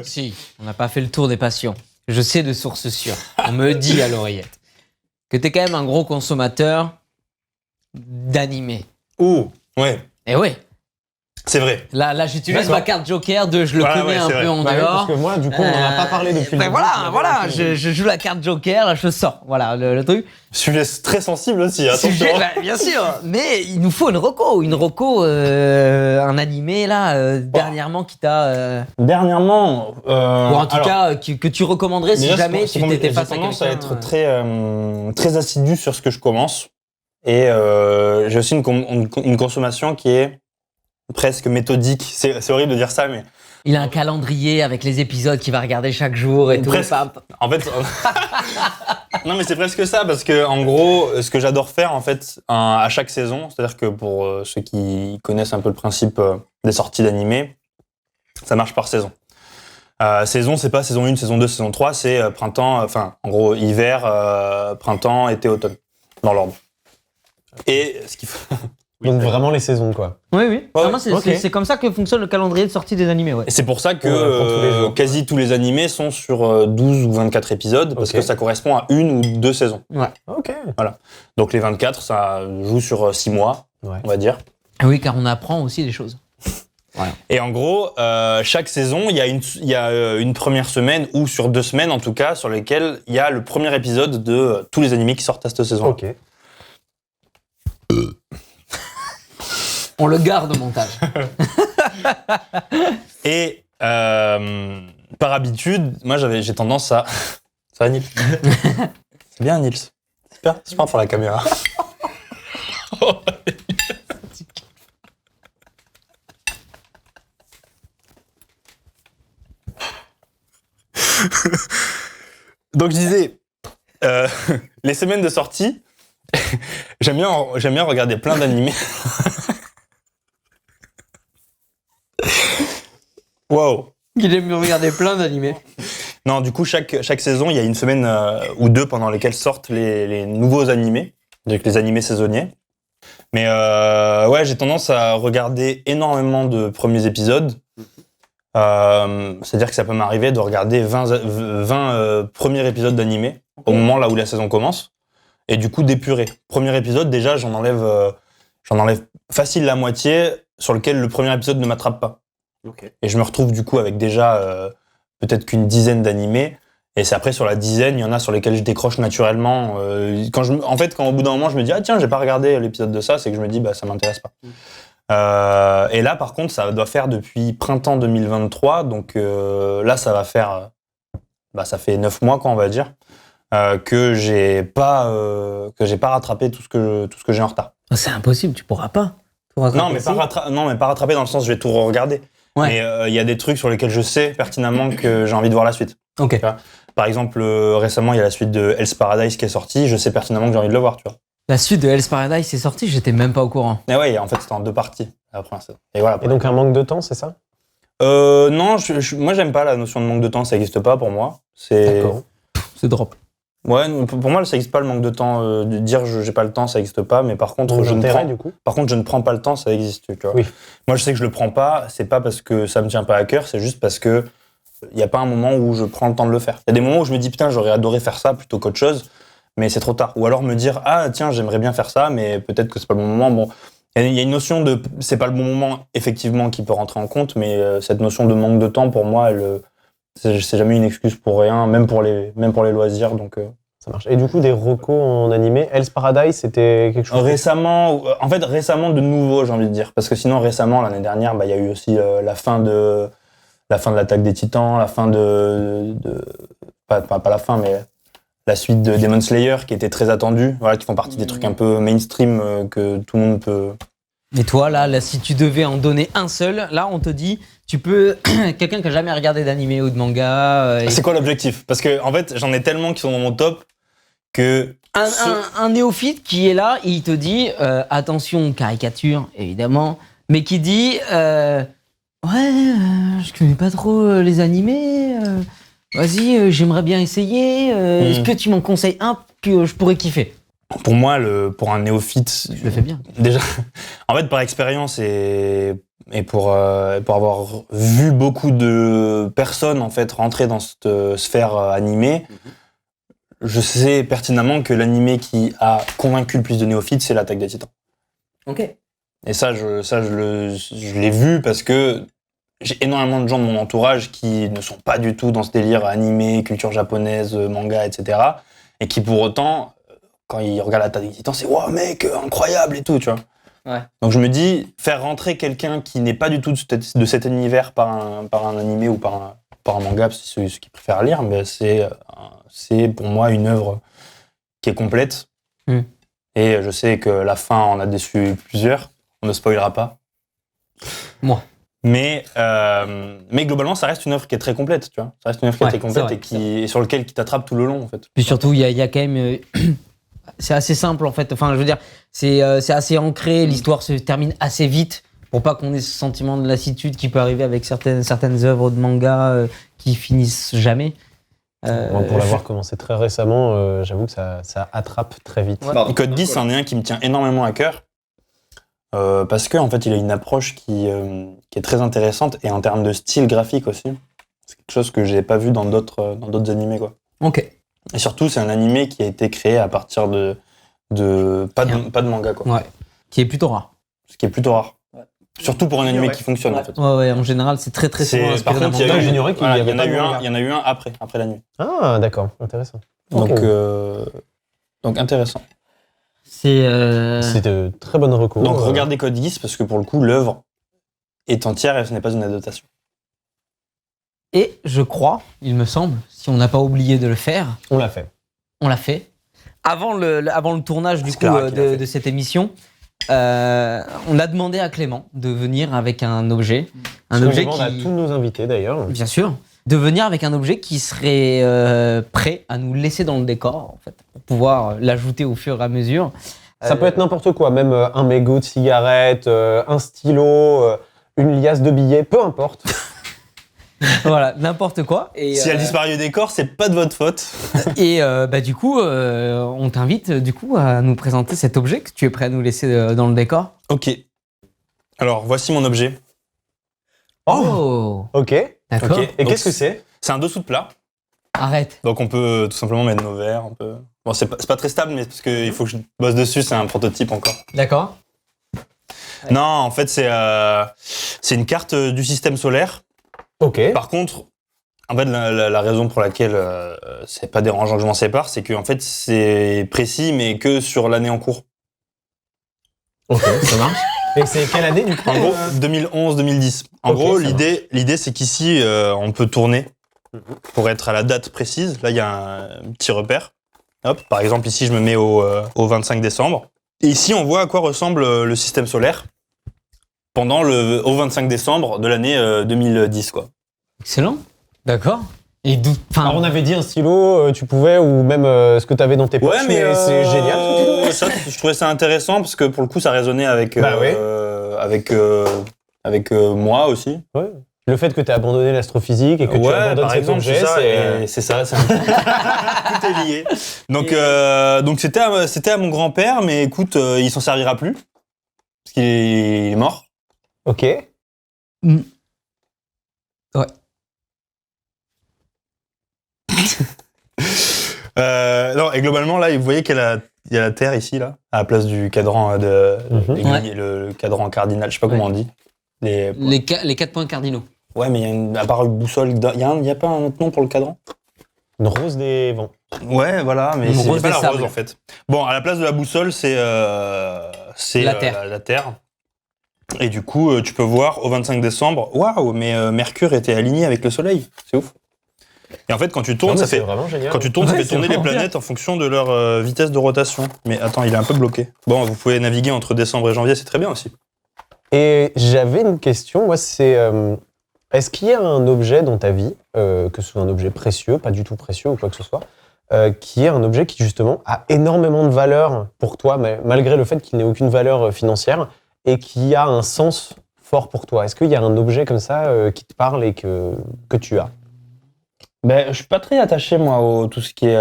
Si, on n'a pas fait le tour des passions. Je sais de sources sûres. On me dit à l'oreillette que t'es quand même un gros consommateur d'animé. Ouh, ouais, Et ouais. c'est vrai. Là, j'utilise D'accord. ma carte Joker de je le Ouais, connais ouais, un c'est peu vrai. en Bah oui, dehors. parce que moi, du coup, on n'en a pas parlé depuis le Ben début. voilà, je joue la carte Joker, là, je sors. Voilà, le truc. Sujet très sensible aussi, attention. Sujet, bah, bien sûr, mais il nous faut une reco, un animé là, dernièrement qui t'a, Dernièrement, ou en tout alors, cas que tu recommanderais si déjà, jamais c'est tu t'étais j'ai face à tendance quelqu'un. à être très assidu sur ce que je commence. Et j'ai aussi une consommation qui est presque méthodique. C'est horrible de dire ça, mais Il a un calendrier avec les épisodes qu'il va regarder chaque jour et tout. Presque. Pam. en fait, non mais c'est presque ça parce que en gros, ce que j'adore faire en fait à chaque saison, c'est-à-dire que pour ceux qui connaissent un peu le principe des sorties d'animé, ça marche par saison. Saison, c'est pas saison 1, saison 2, saison 3, c'est printemps, enfin en gros hiver, printemps, été, automne, dans l'ordre. Et ce qu'il faut. Donc vraiment les saisons, quoi. Oui. Ouais, Vraiment, c'est ok. c'est comme ça que fonctionne le calendrier de sortie des animés, ouais. Et c'est pour ça que Pour tous les jours. quasi tous les animés sont sur 12 ou 24 épisodes, parce Ok. que ça correspond à une ou deux saisons. Ok. Donc les 24, ça joue sur 6 mois, Ouais. on va dire. Ah oui, car on apprend aussi des choses. Et en gros, chaque saison, il y a une première semaine, ou sur 2 semaines en tout cas, sur lesquelles il y a le premier épisode de tous les animés qui sortent à cette saison. Ok. On le garde au montage. Et par habitude, moi j'ai tendance à... Ça va Nils? C'est bien Nils. Super pour la caméra. Donc je disais, les semaines de sortie, j'aime bien regarder plein d'animés. Wow. Il aime regarder plein d'animés. Non, du coup, chaque saison, il y a une semaine ou deux pendant lesquelles sortent les nouveaux animés, donc les animés saisonniers. Mais ouais, j'ai tendance à regarder énormément de premiers épisodes. C'est-à-dire que ça peut m'arriver de regarder 20 premiers épisodes d'animé au moment là où la saison commence. Et du coup, d'épurer. Premier épisode, déjà, j'en enlève facile la moitié sur lequel le premier épisode ne m'attrape pas. Ok. Et je me retrouve du coup avec déjà peut-être qu'une dizaine d'animés. Et c'est après sur la dizaine, il y en a sur lesquels je décroche naturellement. Quand au bout d'un moment je me dis ah tiens j'ai pas regardé l'épisode de ça, c'est que je me dis bah ça m'intéresse pas. Et là par contre ça doit faire depuis printemps 2023, donc là ça va faire ça fait 9 mois quoi on va dire que j'ai pas rattrapé tout ce que j'ai en retard. C'est impossible, tu pourras pas. Non mais pas rattraper dans le sens je vais tout regarder. Ouais. Mais il y a des trucs sur lesquels je sais pertinemment que j'ai envie de voir la suite. Ok. Par exemple, récemment, il y a la suite de Hell's Paradise qui est sortie. Je sais pertinemment que j'ai envie de le voir, tu vois. La suite de Hell's Paradise est sortie, j'étais même pas au courant. Et ouais, en fait, c'était en 2 parties, la première saison. Et voilà. Et donc un manque de temps, c'est ça? Non, moi, j'aime pas la notion de manque de temps. Ça n'existe pas pour moi. D'accord. C'est drop. Ouais, pour moi, ça n'existe pas le manque de temps. De dire j'ai pas le temps, ça n'existe pas. Mais par contre, Donc je d'intérêt, du coup. ne prends pas le temps, ça existe, tu vois. Oui. Moi, je sais que je le prends pas. C'est pas parce que ça me tient pas à cœur. C'est juste parce que il y a pas un moment où je prends le temps de le faire. Il y a des moments où je me dis putain, j'aurais adoré faire ça plutôt qu'autre chose, mais c'est trop tard. Ou alors me dire ah tiens, j'aimerais bien faire ça, mais peut-être que c'est pas le bon moment. Bon, il y a une notion de c'est pas le bon moment effectivement qui peut rentrer en compte, mais cette notion de manque de temps pour moi, c'est jamais une excuse pour rien, même pour les loisirs. Donc Ça marche. Et du coup, des recos en animé, Hell's Paradise, c'était quelque chose. récemment de nouveau, j'ai envie de dire, parce que sinon récemment l'année dernière, il y a eu aussi la fin de l'Attaque des Titans, la fin pas la fin, mais la suite de Demon Slayer qui était très attendue, voilà, qui font partie des trucs un peu mainstream que tout le monde peut. Et toi, là, si tu devais en donner un seul, là, on te dit, tu peux. Quelqu'un qui a jamais regardé d'animé ou de manga. C'est quoi l'objectif? Parce que en fait, j'en ai tellement qui sont dans mon top que. Un néophyte qui est là, il te dit, attention, caricature, évidemment, mais qui dit, je connais pas trop les animés, vas-y, j'aimerais bien essayer, est-ce que tu m'en conseilles un que je pourrais kiffer? Pour moi, pour un néophyte, Je le fais bien. déjà, en fait, par expérience et pour avoir vu beaucoup de personnes en fait rentrer dans cette sphère animée, je sais pertinemment que l'animé qui a convaincu le plus de néophytes, c'est l'Attaque des Titans. Ok. Et je l'ai vu parce que j'ai énormément de gens de mon entourage qui ne sont pas du tout dans ce délire animé, culture japonaise, manga, etc. Et qui pour autant, quand ils regardent l'Attaque des Titans, c'est « Wow, mec, incroyable » et tout, tu vois. Ouais. Donc je me dis, faire rentrer quelqu'un qui n'est pas du tout de cet univers par un animé ou par un manga, c'est ce qu'ils préfèrent lire, mais c'est pour moi une œuvre qui est complète. Et je sais que la fin en a déçu plusieurs. On ne spoilera pas. Moi. Mais globalement, ça reste une œuvre qui est très complète, tu vois. Ça reste une œuvre qui est très complète et sur lequel qui t'attrape tout le long, en fait. Puis surtout, il y a quand même... c'est assez simple, en fait. Enfin, je veux dire, c'est assez ancré. L'histoire se termine assez vite pour pas qu'on ait ce sentiment de lassitude qui peut arriver avec certaines œuvres de manga qui finissent jamais. Moi, pour l'avoir commencé très récemment, j'avoue que ça attrape très vite. Ouais. Code Geass, c'en est un qui me tient énormément à cœur. Parce que en fait, il a une approche qui est très intéressante et en termes de style graphique aussi. C'est quelque chose que j'ai pas vu dans d'autres animés, quoi. Ok. Et surtout, c'est un animé qui a été créé à partir de pas de manga, quoi. Ouais. Qui est plutôt rare. Ce qui est plutôt rare. Ouais. Surtout pour un animé qui fonctionne, en fait. Ouais, en général, c'est très souvent par contre, il y en a eu un après la nuit. Ah, d'accord, intéressant. Donc intéressant. C'est de très bonnes recours. Donc regardez Code Geass parce que pour le coup, l'œuvre est entière et ce n'est pas une adaptation. Et je crois, il me semble, si on n'a pas oublié de le faire, on l'a fait. On l'a fait. Avant le tournage du coup de cette émission, on a demandé à Clément de venir avec un objet. Un objet qui... à tous nos invités d'ailleurs. Bien sûr. De venir avec un objet qui serait prêt à nous laisser dans le décor, en fait, pour pouvoir l'ajouter au fur et à mesure. Ça peut être n'importe quoi, même un mégot de cigarette, un stylo, une liasse de billets, peu importe. Voilà, n'importe quoi. Et, si elle disparaît du décor, c'est pas de votre faute. Et du coup, on t'invite du coup à nous présenter cet objet que tu es prêt à nous laisser dans le décor. Ok. Alors, voici mon objet. Oh. Ok. D'accord. Okay. Et qu'est-ce que c'est ? C'est un dessous de plat. Arrête. Donc on peut tout simplement mettre nos verres. Bon, c'est pas très stable, mais parce qu'il faut que je bosse dessus, c'est un prototype encore. D'accord. Ouais. Non, en fait, c'est une carte du système solaire. Ok. Par contre, en fait, la raison pour laquelle c'est pas dérangeant que je m'en sépare, c'est que en fait, c'est précis, mais que sur l'année en cours. Ok, ça marche. Et c'est quelle année du coup ? En gros, 2011-2010. En gros, l'idée, c'est qu'ici, on peut tourner pour être à la date précise. Là, il y a un petit repère. Hop, par exemple, ici, je me mets au 25 décembre. Et ici, on voit à quoi ressemble le système solaire au 25 décembre de l'année 2010, quoi. Excellent. D'accord. Et d'où ? Alors, on avait dit un stylo, tu pouvais, ou même ce que tu avais dans tes poches, mais c'est génial. Ça, je trouvais ça intéressant parce que pour le coup, ça résonnait avec moi aussi. Ouais. Le fait que tu aies abandonné l'astrophysique et que tu abandonnes cet objet, c'est ça. Tout est lié. Donc c'était à mon grand-père, mais écoute, il s'en servira plus parce qu'il est mort. Ok. Ouais. Non, et globalement, là, vous voyez qu'il y a la Terre ici, là, à la place du cadran le cadran cardinal, je sais pas comment on dit. Les 4 points cardinaux. Ouais, mais il y a à part une boussole, il y a pas un autre nom pour le cadran ? Une rose des vents. Ouais, voilà, mais c'est pas la sables. rose en fait. Bon, à la place de la boussole, c'est la Terre. La Terre. Et du coup, tu peux voir au 25 décembre, waouh, mais Mercure était aligné avec le Soleil. C'est ouf. Et en fait, quand tu tournes, ça fait tourner les planètes en fonction de leur vitesse de rotation. Mais attends, il est un peu bloqué. Bon, vous pouvez naviguer entre décembre et janvier, c'est très bien aussi. Et j'avais une question, moi, c'est est-ce qu'il y a un objet dans ta vie, que ce soit un objet précieux, pas du tout précieux ou quoi que ce soit, qui est un objet qui justement a énormément de valeur pour toi, mais malgré le fait qu'il n'ait aucune valeur financière, et qui a un sens fort pour toi ? Est-ce qu'il y a un objet comme ça qui te parle et que tu as ? Ben, je suis pas très attaché moi tout ce qui est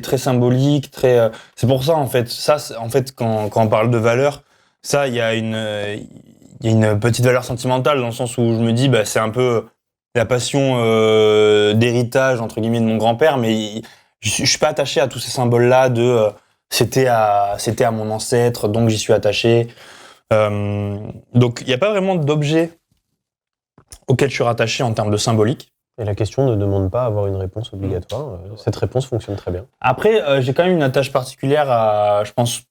très symbolique, très. C'est pour ça en fait. Ça, en fait, quand on parle de valeur, ça, il y a une petite valeur sentimentale dans le sens où je me dis, bah, c'est un peu la passion d'héritage entre guillemets de mon grand-père, mais je suis pas attaché à tous ces symboles-là de C'était à mon ancêtre, donc j'y suis attaché. Donc il n'y a pas vraiment d'objet auquel je suis rattaché en termes de symbolique. Et la question ne demande pas à avoir une réponse obligatoire. Cette réponse fonctionne très bien. Après, j'ai quand même une attache particulière à, je pense,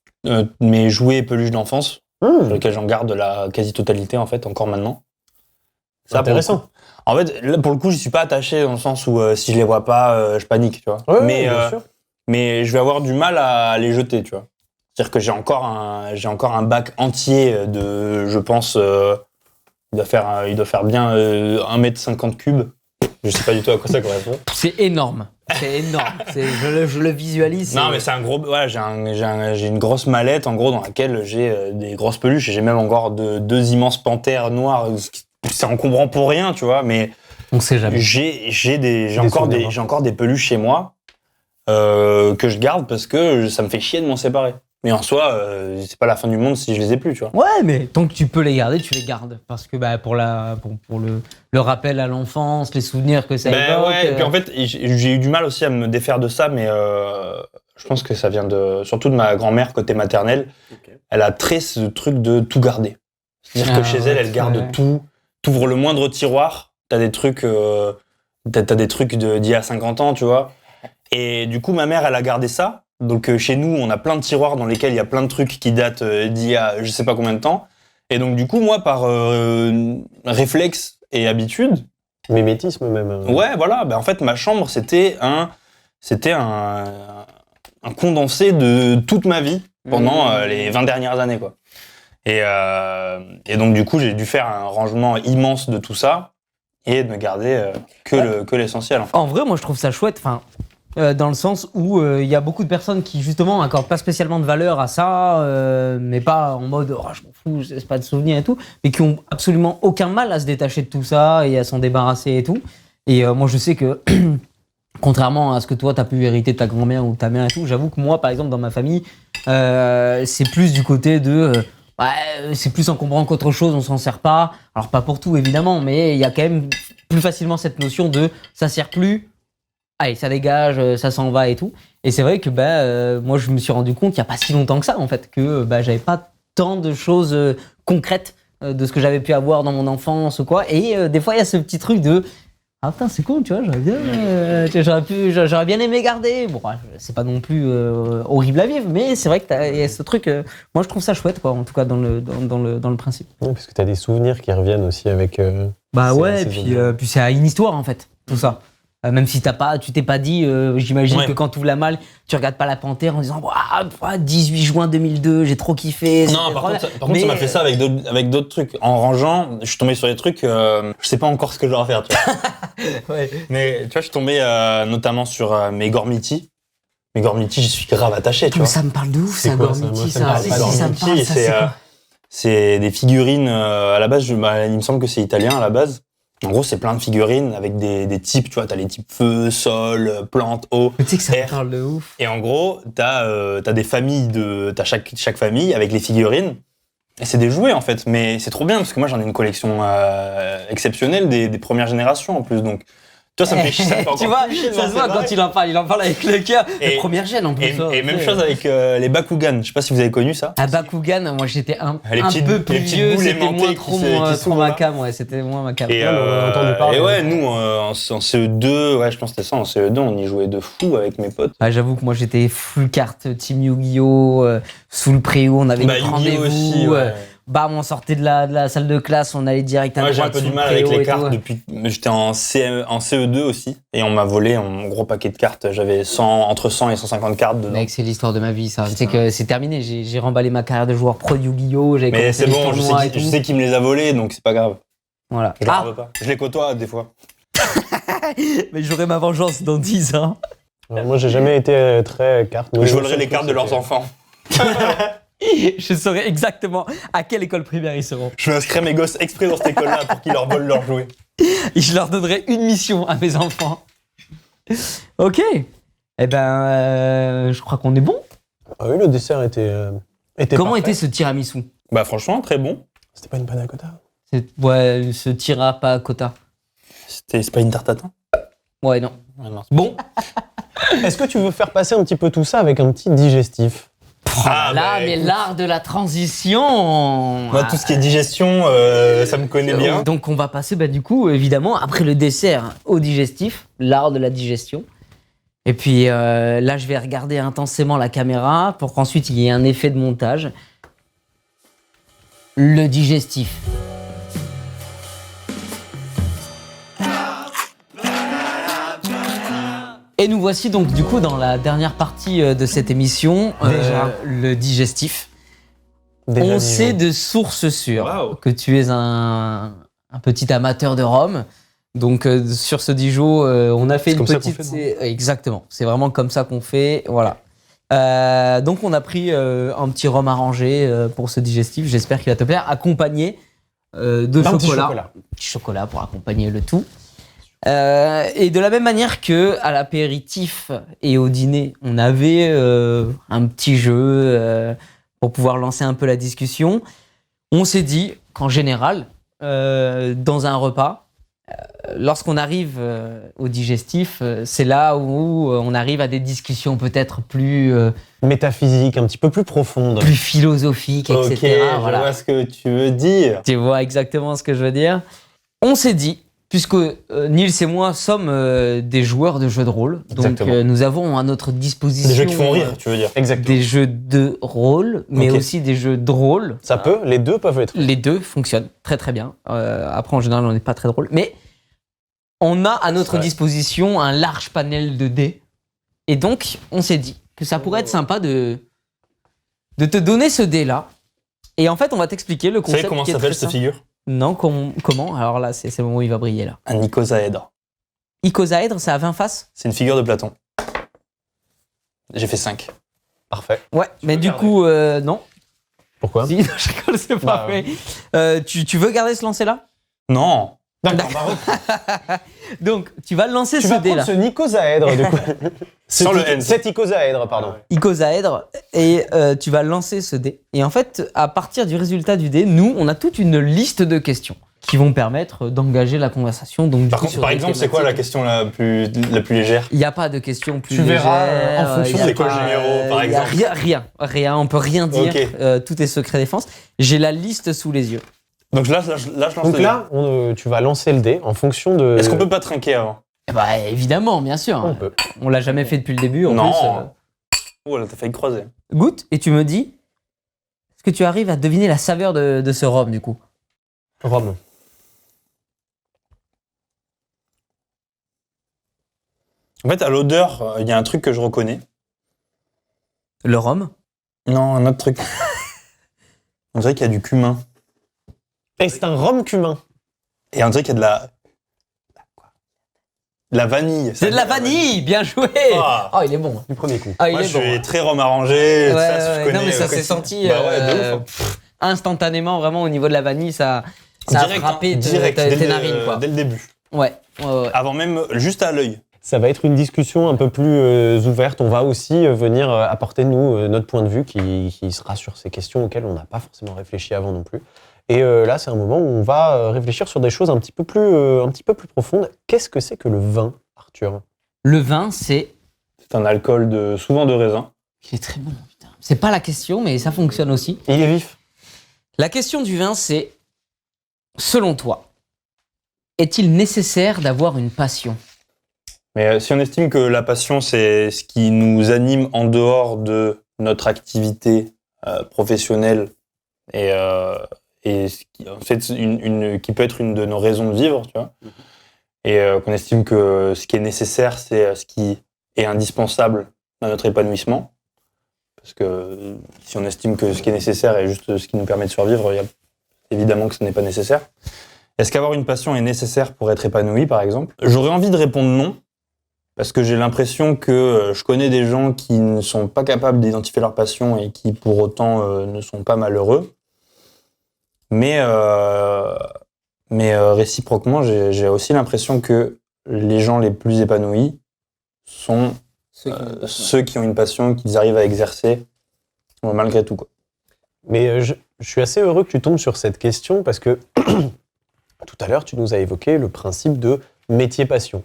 mes jouets et peluches d'enfance, sur lesquels j'en garde la quasi-totalité, en fait, encore maintenant. C'est intéressant. En fait, là, pour le coup, j'y suis pas attaché dans le sens où si je les vois pas, je panique, tu vois. Ouais, bien sûr. Mais je vais avoir du mal à les jeter, tu vois. C'est-à-dire que j'ai encore un bac entier de, je pense, il doit faire bien 1,50 m3. Je sais pas du tout à quoi ça correspond. C'est énorme. C'est énorme. Je le visualise. Non, mais c'est un gros. Voilà, j'ai une grosse mallette, en gros, dans laquelle j'ai des grosses peluches. Et j'ai même encore deux immenses panthères noires. C'est encombrant pour rien, tu vois. Mais on sait jamais. J'ai encore des peluches chez moi que je garde parce que ça me fait chier de m'en séparer. Mais en soi, c'est pas la fin du monde si je les ai plus, tu vois. Ouais, mais tant que tu peux les garder, tu les gardes. Parce que pour le rappel à l'enfance, les souvenirs que ça évoque. Ouais, et puis en fait, j'ai eu du mal aussi à me défaire de ça, mais je pense que ça vient surtout de ma grand-mère côté maternelle. Okay. Elle a très ce truc de tout garder. C'est-à-dire que chez elle garde tout. T'ouvres le moindre tiroir, t'as des trucs d'il y a 50 ans, tu vois. Et du coup, ma mère, elle a gardé ça. Donc chez nous, on a plein de tiroirs dans lesquels il y a plein de trucs qui datent d'il y a je sais pas combien de temps. Et donc du coup, moi, par réflexe et habitude... Mimétisme même. Ouais, voilà. En fait, ma chambre, c'était un condensé de toute ma vie pendant les 20 dernières années, quoi. Et donc du coup, j'ai dû faire un rangement immense de tout ça et de ne garder que l'essentiel. En vrai, moi, je trouve ça chouette. Dans le sens où il y a beaucoup de personnes qui justement n'accordent pas spécialement de valeur à ça, mais pas en mode oh, je m'en fous, c'est pas de souvenirs et tout, mais qui ont absolument aucun mal à se détacher de tout ça et à s'en débarrasser et tout. Et moi je sais que contrairement à ce que toi t'as pu hériter de ta grand-mère ou de ta mère et tout, j'avoue que moi par exemple dans ma famille, c'est plus du côté de c'est plus encombrant qu'autre chose, on s'en sert pas. Alors pas pour tout évidemment, mais il y a quand même plus facilement cette notion de ça sert plus. Allez, ça dégage, ça s'en va et tout. Et c'est vrai que moi, je me suis rendu compte il n'y a pas si longtemps que ça, en fait, que j'avais pas tant de choses concrètes de ce que j'avais pu avoir dans mon enfance ou quoi. Et des fois, il y a ce petit truc de ah putain, c'est con, tu vois, j'aurais bien aimé garder. Bon, c'est pas non plus horrible à vivre, mais c'est vrai qu'il y a ce truc. Moi, je trouve ça chouette, quoi, en tout cas dans le principe. Oui, parce que t'as des souvenirs qui reviennent aussi avec. Et puis c'est une histoire, en fait, tout ça. Même si tu t'es pas dit, j'imagine que quand tu ouvres la malle, tu regardes pas la panthère en disant 18 juin 2002, j'ai trop kiffé. Non, par contre, ça m'a fait ça avec d'autres trucs. En rangeant, je suis tombé sur des trucs, je sais pas encore ce que je dois faire, tu vois. Ouais. Mais tu vois, je suis tombé notamment sur mes Gormiti. Mes Gormiti, j'y suis grave attaché, tu vois. Ça me parle de ouf, ça, Gormiti. Ça me parle, c'est des figurines, à la base, il me semble que c'est italien à la base. En gros, c'est plein de figurines avec des types, tu vois, t'as les types feu, sol, plante, eau, tu sais que ça air. parle de ouf. Et en gros, t'as des familles t'as chaque famille avec les figurines. Et c'est des jouets, en fait. Mais c'est trop bien, parce que moi, j'en ai une collection exceptionnelle des premières générations, en plus. Donc, toi, ça me fait chier. Tu vois, ça se voit quand il en parle avec le cœur. De première gène, en plus. Et même chose avec les Bakugan. Je sais pas si vous avez connu ça. À Bakugan, moi, j'étais un peu plus vieux. C'était moins trop ma cam. Ouais, c'était moins ma cam. Et on a entendu parler. Et ouais, nous, en CE2, ouais, je pense que c'était ça. En CE2, on y jouait de fou avec mes potes. J'avoue que moi, j'étais full carte Team Yu-Gi-Oh! Sous le préau, on avait notre rendez-vous. Aussi, ouais. On sortait de la salle de classe, on allait direct à droite. Moi, j'ai un peu du mal avec les cartes depuis. J'étais en CE2 aussi, et on m'a volé un gros paquet de cartes. J'avais entre 100 et 150 cartes dedans. Mec, c'est l'histoire de ma vie, ça. Tu sais que c'est terminé. J'ai remballé ma carrière de joueur pro de Yu-Gi-Oh! Mais c'est bon, je sais qui me les a volés, donc c'est pas grave. Voilà. Je les veux pas. Je les côtoie des fois. Mais j'aurai ma vengeance dans 10 ans. Moi, j'ai jamais été très carte. Je volerai les cartes de leurs enfants. Je saurais exactement à quelle école primaire ils seront. Je vais inscrire mes gosses exprès dans cette école-là pour qu'ils leur volent leurs jouets. Et je leur donnerai une mission à mes enfants. Ok. Je crois qu'on est bon. Ah oui, le dessert était Comment parfait. était ce tiramisu? Franchement, très bon. C'était pas une panna cotta? Ouais, ce tira pas cotta. C'est pas une tarte tatin? Ouais, non. Ah, non. Bon. Est-ce que tu veux faire passer un petit peu tout ça avec un petit digestif? Mais écoute, l'art de la transition. moi, tout ce qui est digestion, ça me connaît bien. Donc on va passer du coup évidemment après le dessert au digestif, l'art de la digestion. Et puis là je vais regarder intensément la caméra pour qu'ensuite il y ait un effet de montage. Le digestif. Et nous voici donc du coup dans la dernière partie de cette émission, Déjà. le digestif. Déjà On dit, sait oui. de sources sûres Waouh. que tu es un petit amateur de rhum. Donc sur ce Dijon, on a fait C'est une comme ça qu'on petite... fait, non Exactement, c'est vraiment comme ça qu'on fait. Voilà. Donc on a pris un petit rhum arrangé pour ce digestif. J'espère qu'il va te plaire. Accompagné de Un petit chocolat. chocolat. Petit chocolat pour accompagner le tout. Et de la même manière que à l'apéritif et au dîner, on avait un petit jeu pour pouvoir lancer un peu la discussion. On s'est dit qu'en général, dans un repas, lorsqu'on arrive au digestif, c'est là où on arrive à des discussions peut-être plus Métaphysique, un petit peu plus profonde. philosophiques, Ok, etc. je Voilà. vois ce que tu veux dire. Tu vois exactement ce que je veux dire. On s'est dit, puisque Nils et moi sommes des joueurs de jeux de rôle, donc Exactement. nous avons à notre disposition Des jeux qui font rire, tu veux dire. Exactement. des jeux de rôle, mais Ok. aussi des jeux drôles. Ça peut, les deux peuvent être. Les deux fonctionnent très très bien. Après, en général, on n'est pas très drôle, mais on a à notre Ouais. disposition un large panel de dés. Et donc, on s'est dit que ça pourrait être sympa de te donner ce dé-là. Et en fait, on va t'expliquer le Vous savez concept. comment qui est s'appelle très cette simple. figure? Non, comment Alors là, c'est le moment où il va briller là. Un icosaèdre. Icosaèdre, ça a 20 faces. C'est une figure de Platon. J'ai fait 5. Parfait. Ouais, mais du regarder. coup, non. Pourquoi? Si, je rigole, c'est pas Bah, vrai. Tu veux garder ce lancer-là? Non. D'accord. Bah, Donc, tu vas lancer tu ce vas dé-là. prendre ce nicosaèdre, du coup. Sans le N. Cet icosaèdre, pardon. Icosaèdre, et tu vas lancer ce dé. Et en fait, à partir du résultat du dé, nous, on a toute une liste de questions qui vont permettre d'engager la conversation. Donc, du Par coup, contre, sur par des exemple, c'est quoi la thématiques- question la plus légère? Il n'y a pas de questions plus Tu verras, légères, en fonction il y a des cols pas- généraux, par il y a exemple. rien, on peut rien dire. Ok. Tout est secret défense. J'ai la liste sous les yeux. Donc là, je lance Donc le là, tu vas lancer le dé en fonction de. dé. Est-ce qu'on peut pas trinquer avant? Bah évidemment, bien sûr. On peut. On l'a jamais fait depuis le début. En Non. plus, Oh là, t'as failli croiser. goûte et tu me dis, est-ce que tu arrives à deviner la saveur de ce rhum du coup? Rome. En fait, à l'odeur, il y a un truc que je reconnais. Le rhum? Non, un autre truc. On dirait qu'il y a du cumin. Et c'est un rhum cumin. Et on dirait qu'il y a de la vanille. C'est de la vanille, bien joué. Ah. Oh, il est bon. Du premier coup. Ah, il Moi, est je bon. suis très rhum arrangé. Ouais, ça, je ouais, connais. non mais ça s'est senti Bah ouais, de ouf, hein. instantanément vraiment au niveau de la vanille, ça a frappé direct, tes dès, narines quoi. dès le début. Ouais, ouais. Avant même, juste à l'œil. Ça va être une discussion un peu plus ouverte. On va aussi venir apporter, nous, notre point de vue qui sera sur ces questions auxquelles on n'a pas forcément réfléchi avant non plus. Et là, c'est un moment où on va réfléchir sur des choses un petit peu plus profondes. Qu'est-ce que c'est que le vin, Arthur? Le vin, c'est C'est un alcool souvent de raisin. il est très bon, putain. C'est pas la question, mais ça fonctionne aussi. Il est vif. La question du vin, c'est selon toi, est-il nécessaire d'avoir une passion? Mais si on estime que la passion, c'est ce qui nous anime en dehors de notre activité professionnelle et ce qui, en fait, qui peut être une de nos raisons de vivre, tu vois, et qu'on estime que ce qui est nécessaire, c'est ce qui est indispensable à notre épanouissement. Parce que si on estime que ce qui est nécessaire est juste ce qui nous permet de survivre, il y a évidemment que ce n'est pas nécessaire. Est-ce qu'avoir une passion est nécessaire pour être épanoui, par exemple? J'aurais envie de répondre non. Parce que j'ai l'impression que je connais des gens qui ne sont pas capables d'identifier leur passion et qui pour autant ne sont pas malheureux. Mais réciproquement, j'ai aussi l'impression que les gens les plus épanouis sont ceux qui ont une passion qu'ils arrivent à exercer malgré tout, quoi. Mais je suis assez heureux que tu tombes sur cette question parce que tout à l'heure, tu nous as évoqué le principe de métier-passion.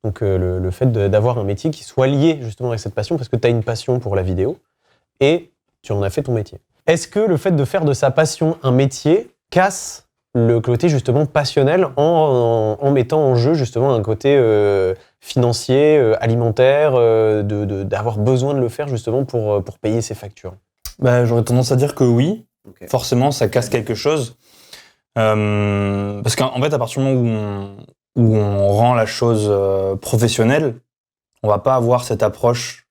Donc le fait d'avoir un métier qui soit lié justement avec cette passion, parce que tu as une passion pour la vidéo et tu en as fait ton métier. Est-ce que le fait de faire de sa passion un métier casse le côté justement passionnel en mettant en jeu justement un côté financier, alimentaire, d'avoir besoin de le faire justement pour payer ses factures? Bah, j'aurais tendance à dire que oui. Ok. Forcément, ça casse quelque chose. Parce qu'en fait, à partir du moment où on rend la chose professionnelle, on va pas avoir cette approche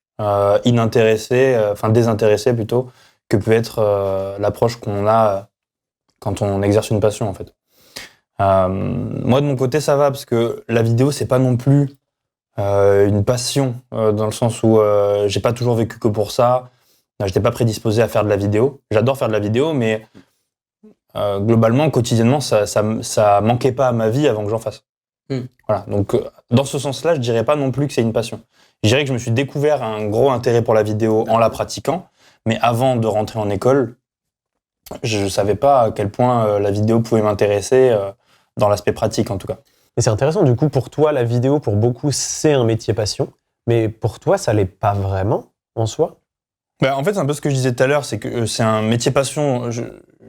inintéressée, désintéressée plutôt, que peut être l'approche qu'on a quand on exerce une passion, en fait. Moi, de mon côté, ça va, parce que la vidéo, c'est pas non plus une passion, dans le sens où j'ai pas toujours vécu que pour ça. J'étais pas prédisposé à faire de la vidéo. J'adore faire de la vidéo, mais globalement, quotidiennement, ça manquait pas à ma vie avant que j'en fasse. Voilà. Donc, dans ce sens-là, je dirais pas non plus que c'est une passion. Je dirais que je me suis découvert un gros intérêt pour la vidéo en la pratiquant, mais avant de rentrer en école, je savais pas à quel point la vidéo pouvait m'intéresser dans l'aspect pratique, en tout cas. Et c'est intéressant, du coup, pour toi, la vidéo, pour beaucoup, c'est un métier passion, mais pour toi, ça l'est pas vraiment en soi? Bah, en fait, c'est un peu ce que je disais tout à l'heure, c'est que c'est un métier passion.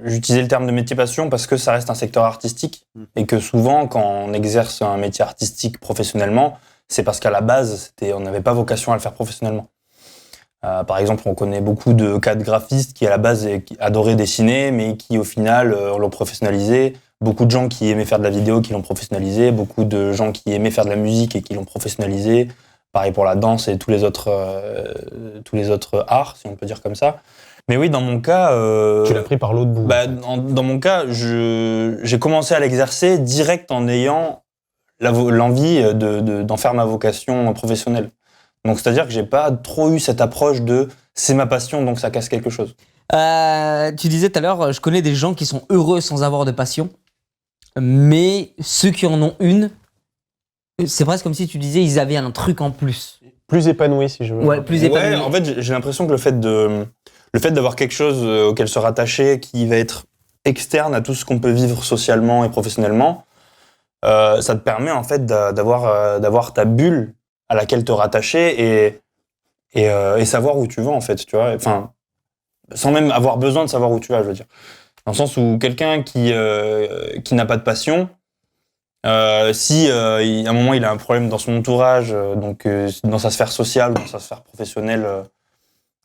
J'utilisais le terme de métier passion parce que ça reste un secteur artistique et que souvent, quand on exerce un métier artistique professionnellement, c'est parce qu'à la base, on n'avait pas vocation à le faire professionnellement. Par exemple, on connaît beaucoup de cas de graphistes qui, à la base, adoraient dessiner, mais qui, au final, l'ont professionnalisé. Beaucoup de gens qui aimaient faire de la vidéo qui l'ont professionnalisé. Beaucoup de gens qui aimaient faire de la musique et qui l'ont professionnalisé. Pareil pour la danse et tous les autres arts, si on peut dire comme ça. Mais oui, dans mon cas... Tu l'as pris par l'autre bout. Bah, dans mon cas, j'ai commencé à l'exercer direct en ayant l'envie d'en faire ma vocation professionnelle. Donc, c'est-à-dire que j'ai pas trop eu cette approche de « c'est ma passion, donc ça casse quelque chose ». Tu disais tout à l'heure, je connais des gens qui sont heureux sans avoir de passion, mais ceux qui en ont une, c'est presque comme si tu disais ils avaient un truc en plus. Plus épanoui, si je veux. Ouais, plus épanoui. Ouais, en fait, j'ai l'impression que le fait d'avoir quelque chose auquel se rattacher qui va être externe à tout ce qu'on peut vivre socialement et professionnellement, ça te permet en fait d'avoir ta bulle à laquelle te rattacher et savoir où tu vas en fait, tu vois. Enfin, sans même avoir besoin de savoir où tu vas, je veux dire. Dans le sens où quelqu'un qui n'a pas de passion, si à un moment il a un problème dans son entourage, donc dans sa sphère sociale, dans sa sphère professionnelle,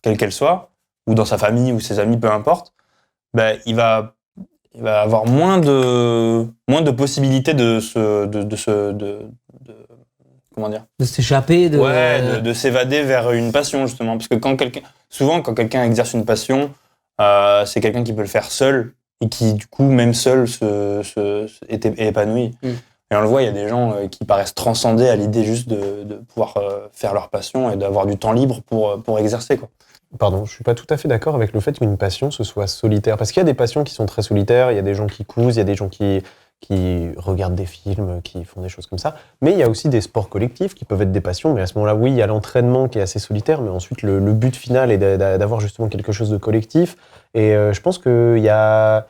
quelle qu'elle soit, ou dans sa famille ou ses amis, peu importe, ben il va avoir moins de possibilités de comment dire, De s'échapper, de s'évader vers une passion justement, parce que souvent quand quelqu'un exerce une passion, c'est quelqu'un qui peut le faire seul et qui du coup même seul est épanoui. Et on le voit, il y a des gens qui paraissent transcendés à l'idée juste de pouvoir faire leur passion et d'avoir du temps libre pour exercer, quoi. Pardon, je suis pas tout à fait d'accord avec le fait qu'une passion, ce soit solitaire. Parce qu'il y a des passions qui sont très solitaires, il y a des gens qui cousent, il y a des gens qui regardent des films, qui font des choses comme ça. Mais il y a aussi des sports collectifs qui peuvent être des passions. Mais à ce moment-là, oui, il y a l'entraînement qui est assez solitaire, mais ensuite, le but final est d'avoir justement quelque chose de collectif. Et je pense qu'il y a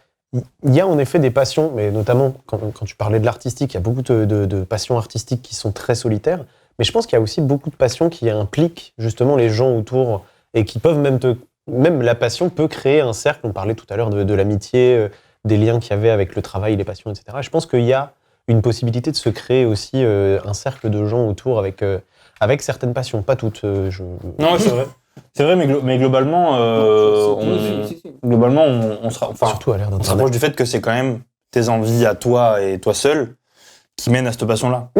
en effet des passions, mais notamment quand tu parlais de l'artistique, il y a beaucoup de passions artistiques qui sont très solitaires. Mais je pense qu'il y a aussi beaucoup de passions qui impliquent justement les gens autour et qui peuvent même la passion peut créer un cercle. On parlait tout à l'heure de l'amitié, des liens qu'il y avait avec le travail, les passions, etc. Et je pense qu'il y a une possibilité de se créer aussi un cercle de gens autour avec certaines passions, pas toutes. Non, c'est vrai. C'est vrai, mais globalement, on se Surtout à l'ère on se d'Internet. rapproche du fait que c'est quand même tes envies à toi et toi seul qui mènent à cette passion-là.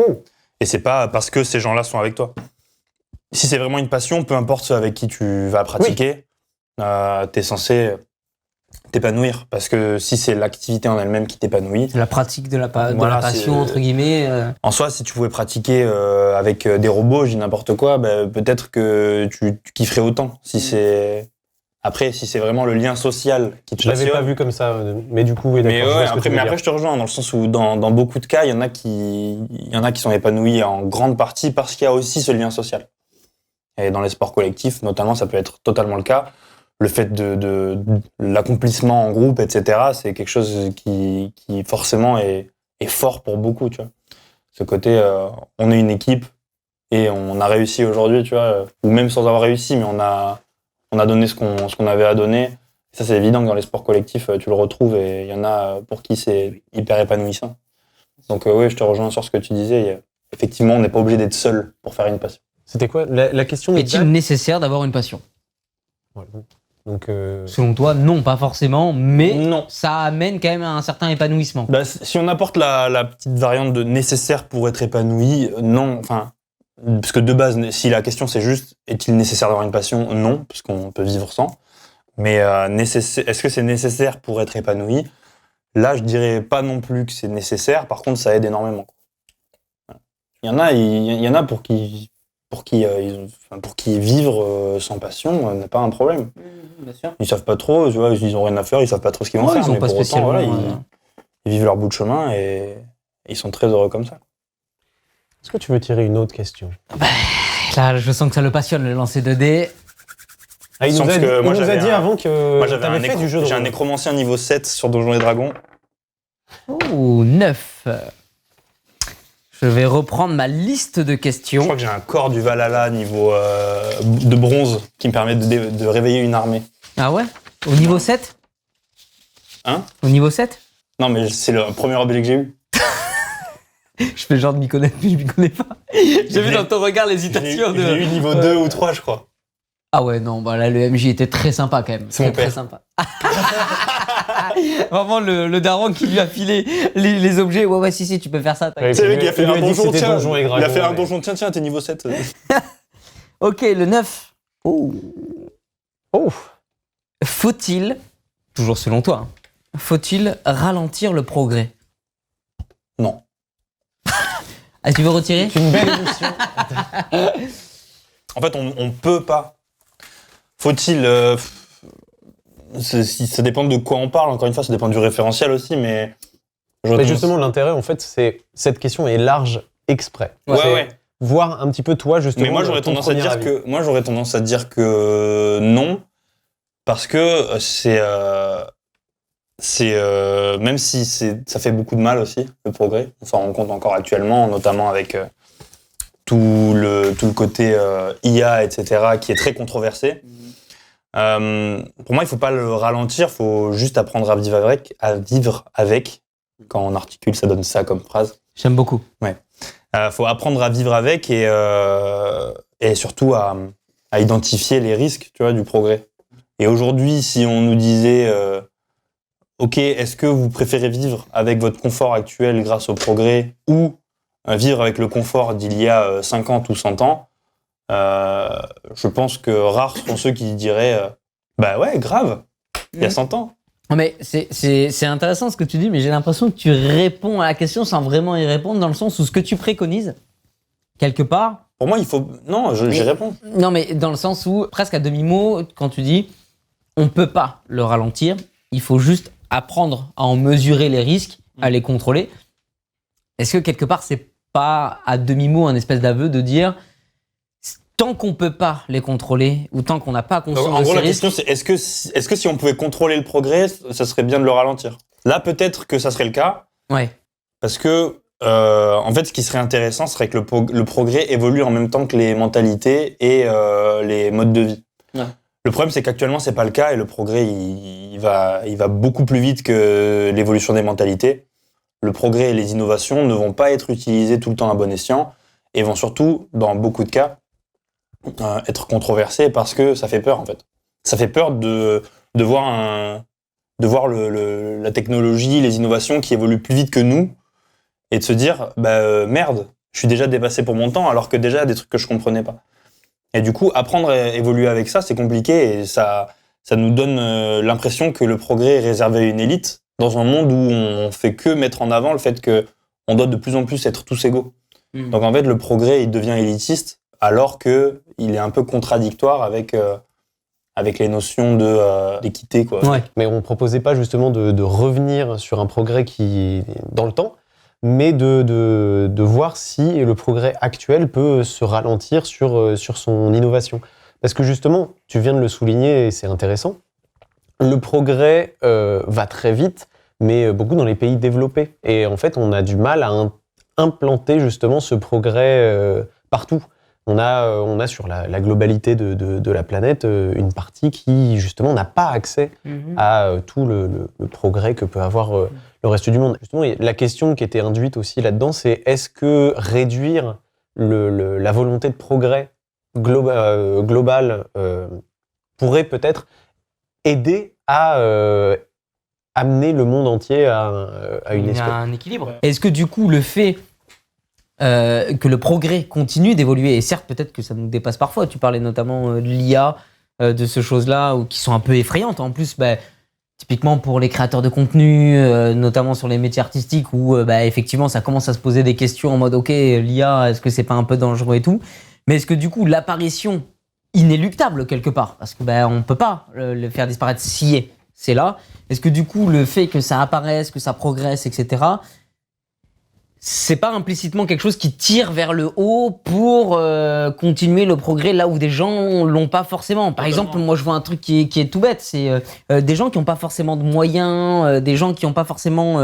Et c'est pas parce que ces gens-là sont avec toi. Si c'est vraiment une passion, peu importe ceux avec qui tu vas pratiquer, t'es censé t'épanouir. Parce que si c'est l'activité en elle-même qui t'épanouit... La pratique de la Voilà, passion, entre guillemets. En soi, si tu pouvais pratiquer avec des robots, je dis n'importe quoi, bah, peut-être que tu kifferais autant. Après, si c'est vraiment le lien social qui te Je l'avais passionne... pas vu comme ça, mais du coup, oui, d'accord. Mais je vois ouais, ce que tu veux après, dire. je te rejoins dans le sens où dans beaucoup de cas, il y en a qui sont épanouis en grande partie parce qu'il y a aussi ce lien social. Et dans les sports collectifs, notamment, ça peut être totalement le cas. Le fait de l'accomplissement en groupe, etc., c'est quelque chose qui forcément est fort pour beaucoup, tu vois. Ce côté, on est une équipe, et on a réussi aujourd'hui, tu vois, ou même sans avoir réussi, mais on a donné ce qu'on avait à donner. Et ça, c'est évident que dans les sports collectifs, tu le retrouves et il y en a pour qui c'est hyper épanouissant. Donc oui, je te rejoins sur ce que tu disais. Effectivement, on n'est pas obligé d'être seul pour faire une passion. C'était quoi la question Est-il nécessaire d'avoir une passion ? Ouais, donc, Selon toi, non, pas forcément, mais Non. ça amène quand même à un certain épanouissement. Bah, si on apporte la petite variante de nécessaire pour être épanoui, non. Enfin, parce que de base, si la question c'est juste est-il nécessaire d'avoir une passion ? Non, parce qu'on peut vivre sans. Mais est-ce que c'est nécessaire pour être épanoui ? Là, je dirais pas non plus que c'est nécessaire. Par contre, ça aide énormément. Il y en a pour qui vivre sans passion n'est pas un problème. Bien sûr. Ils savent pas trop, tu vois, ils ont rien à faire, ils savent pas trop ce qu'ils vont faire. Ils ont mais pas pour autant, spécialement. voilà, ils vivent leur bout de chemin et ils sont très heureux comme ça. est-ce que tu veux tirer une autre question? Là, je sens que ça le passionne, le lancer de dés. Ah, il nous Parce a, que il moi, nous a j'avais dit un- avant que Moi, tu avais fait du jeu de j'ai un rôle. nécromancien niveau 7 sur Donjons et Dragons. Oh, 9. Je vais reprendre ma liste de Je questions. crois que j'ai un corps du Valhalla niveau de bronze qui me permet de réveiller une armée. Ah ouais ? Au niveau 7 ? Hein ? Au niveau 7 ? Non, mais c'est le premier objet que j'ai eu. Je fais genre de m'y connaître, mais je m'y connais pas. J'ai vu dans ton regard l'hésitation Je l'ai eu niveau 2 ou 3, je crois. Ah ouais, non, bah là, le MJ était très sympa quand même. C'est mon Très père. sympa. Vraiment, le daron qui lui a filé les objets. Ouais, si, tu peux faire ça. t'inquiète. Ouais, C'est lui qui a fait il lui un a dit que donjon, c'était tiens. Donjons et Il a Dragons, fait un ouais. donjon, tiens, t'es niveau 7. Ok, le 9. Oh. Oh, Faut-il, toujours selon toi, hein, faut-il ralentir le progrès ? Non. Ah, tu veux retirer ? c'est une belle émission. En fait, on peut pas. Faut-il... ça dépend de quoi on parle, encore une fois, ça dépend du référentiel aussi, mais... Mais justement, l'intérêt, en fait, c'est cette question est large exprès. Ouais, C'est ouais. voir un petit peu toi, justement. Mais moi, j'aurais ton tendance à premier dire avis. que non, parce que même si ça fait beaucoup de mal aussi, le progrès, on s'en rend compte encore actuellement, notamment avec tout le côté IA, etc., qui est très controversé. Pour moi, il faut pas le ralentir, il faut juste apprendre à vivre avec. Quand on articule, ça donne ça comme phrase. J'aime beaucoup. Faut apprendre à vivre avec et surtout à identifier les risques, tu vois, du progrès. Et aujourd'hui, si on nous disait OK, est-ce que vous préférez vivre avec votre confort actuel grâce au progrès ou vivre avec le confort d'il y a 50 ou 100 ans, je pense que rares sont ceux qui diraient bah ouais, grave, il y a 100 ans. Mais c'est intéressant ce que tu dis, mais j'ai l'impression que tu réponds à la question sans vraiment y répondre, dans le sens où ce que tu préconises, quelque part... Pour moi, il faut... Non, j'y réponds. Non, mais dans le sens où, presque à demi-mot, quand tu dis on peut pas le ralentir, il faut juste apprendre à en mesurer les risques, à les contrôler. Est-ce que quelque part, c'est pas à demi-mot un espèce d'aveu de dire tant qu'on peut pas les contrôler ou tant qu'on n'a pas conscience En de gros, ces la risques... question, c'est est-ce que si on pouvait contrôler le progrès, ça serait bien de le ralentir ? Là, peut-être que ça serait le cas, Ouais. parce que, en fait, ce qui serait intéressant serait que le progrès évolue en même temps que les mentalités et les modes de vie. Ouais. Le problème, c'est qu'actuellement, c'est pas le cas et le progrès, il va beaucoup plus vite que l'évolution des mentalités. Le progrès et les innovations ne vont pas être utilisés tout le temps à bon escient et vont surtout, dans beaucoup de cas, être controversés parce que ça fait peur, en fait. Ça fait peur de voir la technologie, les innovations qui évoluent plus vite que nous et de se dire, merde, je suis déjà dépassé pour mon temps alors que déjà, il y a des trucs que je comprenais pas. Et du coup, apprendre à évoluer avec ça, c'est compliqué et ça nous donne l'impression que le progrès est réservé à une élite dans un monde où on fait que mettre en avant le fait que on doit de plus en plus être tous égaux. Donc en fait, le progrès, il devient élitiste alors que il est un peu contradictoire avec les notions d'équité, quoi. Ouais. Mais on proposait pas justement de revenir sur un progrès qui est dans le temps, mais de voir si le progrès actuel peut se ralentir sur son innovation. Parce que justement, tu viens de le souligner et c'est intéressant, le progrès va très vite, mais beaucoup dans les pays développés. Et en fait, on a du mal à implanter justement ce progrès partout. On a sur la globalité de la planète une partie qui, justement, n'a pas accès à tout le progrès que peut avoir le reste du monde. Justement, la question qui était induite aussi là-dedans, c'est est-ce que réduire la volonté de progrès global pourrait peut-être aider à amener le monde entier à une espèce... un équilibre. Est-ce que du coup, le fait que le progrès continue d'évoluer, et certes, peut-être que ça nous dépasse parfois, tu parlais notamment de l'IA, de ces choses-là, qui sont un peu effrayantes. En plus, typiquement pour les créateurs de contenu, notamment sur les métiers artistiques, où effectivement, ça commence à se poser des questions en mode, OK, l'IA, est-ce que c'est pas un peu dangereux et tout? Mais est-ce que du coup, l'apparition inéluctable quelque part, parce que on peut pas le faire disparaître si c'est là, est-ce que du coup, le fait que ça apparaisse, que ça progresse, etc., c'est pas implicitement quelque chose qui tire vers le haut pour continuer le progrès là où des gens l'ont pas forcément. Par exemple, moi je vois un truc qui est tout bête, c'est des gens qui n'ont pas forcément de moyens, des gens qui n'ont pas forcément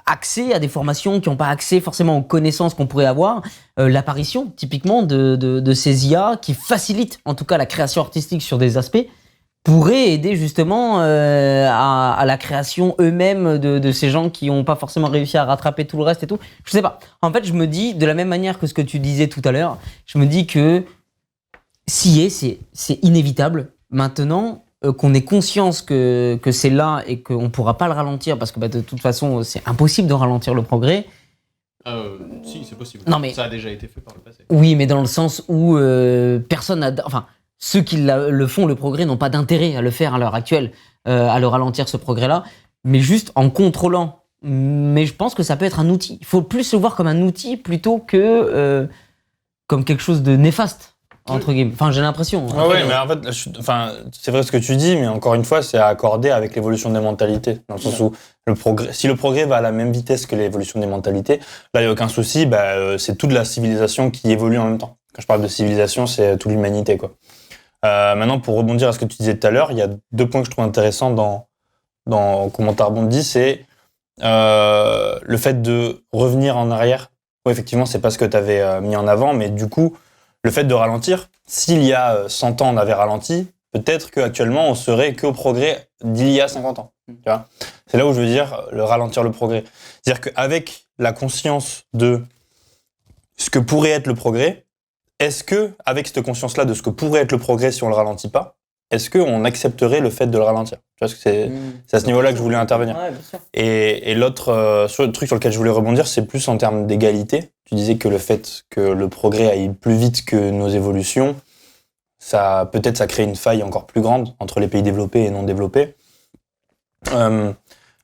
accès à des formations, qui n'ont pas accès forcément aux connaissances qu'on pourrait avoir. L'apparition typiquement de ces IA qui facilitent en tout cas la création artistique sur des aspects pourrait aider justement à la création eux-mêmes de ces gens qui n'ont pas forcément réussi à rattraper tout le reste et tout. Je sais pas. En fait, je me dis, de la même manière que ce que tu disais tout à l'heure, je me dis que c'est inévitable. Maintenant qu'on ait conscience que c'est là et qu'on ne pourra pas le ralentir parce que de toute façon, c'est impossible de ralentir le progrès. Si, c'est possible. Non, mais... Ça a déjà été fait par le passé. Oui, mais dans le sens où personne n'a... Enfin, ceux qui le font, le progrès, n'ont pas d'intérêt à le faire à l'heure actuelle, à le ralentir, ce progrès-là, mais juste en contrôlant. Mais je pense que ça peut être un outil. Il faut plus le voir comme un outil plutôt que comme quelque chose de néfaste, entre guillemets. Enfin, j'ai l'impression. Ah ouais, mais en fait, c'est vrai ce que tu dis, mais encore une fois, c'est à accorder avec l'évolution des mentalités. Dans le sens où si le progrès va à la même vitesse que l'évolution des mentalités, là, il n'y a aucun souci, c'est toute la civilisation qui évolue en même temps. Quand je parle de civilisation, c'est toute l'humanité, quoi. Maintenant, pour rebondir à ce que tu disais tout à l'heure, il y a 2 points que je trouve intéressants dans comment tu as rebondi, c'est le fait de revenir en arrière. Oui, effectivement, c'est pas ce que tu avais mis en avant, mais du coup, le fait de ralentir, s'il y a 100 ans, on avait ralenti, peut-être qu'actuellement, on serait qu'au progrès d'il y a 50 ans. Tu vois, c'est là où je veux dire le ralentir le progrès. C'est-à-dire qu'avec la conscience de ce que pourrait être le progrès, est-ce que, avec cette conscience-là de ce que pourrait être le progrès si on le ralentit pas, est-ce qu'on accepterait le fait de le ralentir? Tu vois, parce que c'est à ce niveau-là que je voulais intervenir. Ouais, bien sûr. Et l'autre le truc sur lequel je voulais rebondir, c'est plus en termes d'égalité. Tu disais que le fait que le progrès aille plus vite que nos évolutions, ça crée une faille encore plus grande entre les pays développés et non développés.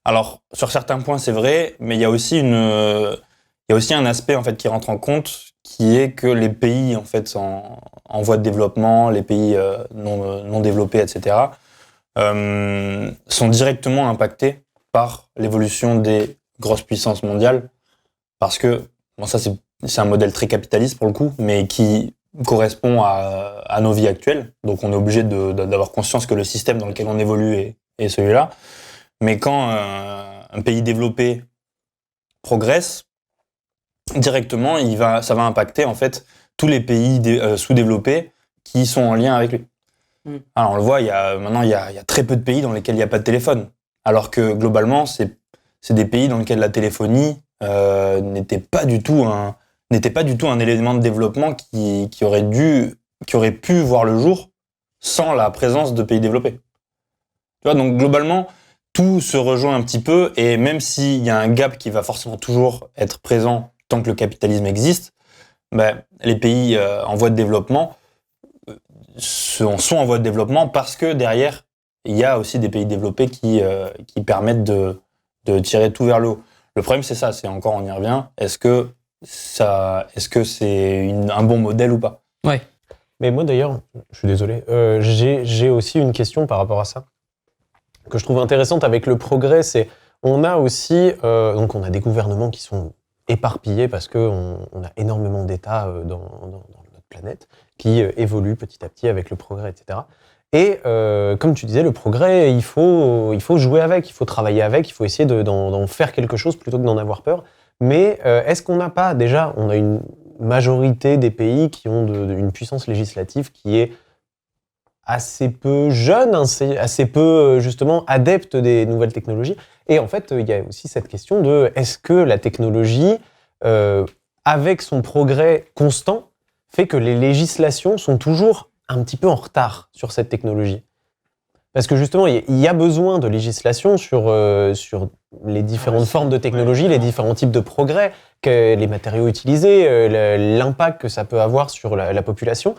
Alors, sur certains points, c'est vrai, mais il y a aussi un aspect en fait qui rentre en compte, qui est que les pays en fait en voie de développement, les pays non développés, etc., sont directement impactés par l'évolution des grosses puissances mondiales, parce que ça c'est un modèle très capitaliste pour le coup, mais qui correspond à nos vies actuelles. Donc on est obligé d'avoir conscience que le système dans lequel on évolue est celui-là. Mais quand un pays développé progresse, directement, ça va impacter en fait tous les pays sous-développés qui sont en lien avec lui. Alors on le voit, maintenant il y a très peu de pays dans lesquels il n'y a pas de téléphone, alors que globalement c'est des pays dans lesquels la téléphonie n'était pas du tout un élément de développement qui aurait pu voir le jour sans la présence de pays développés. Tu vois, donc globalement tout se rejoint un petit peu, et même s'il y a un gap qui va forcément toujours être présent tant que le capitalisme existe, les pays en voie de développement sont en voie de développement parce que derrière, il y a aussi des pays développés qui permettent de tirer tout vers le haut. Le problème, c'est ça, c'est encore, on y revient, est-ce que c'est un bon modèle ou pas? Ouais. Mais moi d'ailleurs, je suis désolé, j'ai aussi une question par rapport à ça, que je trouve intéressante avec le progrès, c'est on a aussi, donc on a des gouvernements qui sont éparpillés parce qu'on a énormément d'États dans notre planète qui évoluent petit à petit avec le progrès, etc. Et comme tu disais, le progrès, il faut jouer avec, il faut travailler avec, il faut essayer d'en faire quelque chose plutôt que d'en avoir peur. Mais est-ce qu'on n'a pas, déjà, on a une majorité des pays qui ont une puissance législative qui est assez peu jeune, assez peu justement adepte des nouvelles technologies. Et en fait, il y a aussi cette question de est-ce que la technologie, avec son progrès constant, fait que les législations sont toujours un petit peu en retard sur cette technologie. Parce que justement, il y a besoin de législation sur les différentes formes de technologie, les différents types de progrès, les matériaux utilisés, l'impact que ça peut avoir sur la population.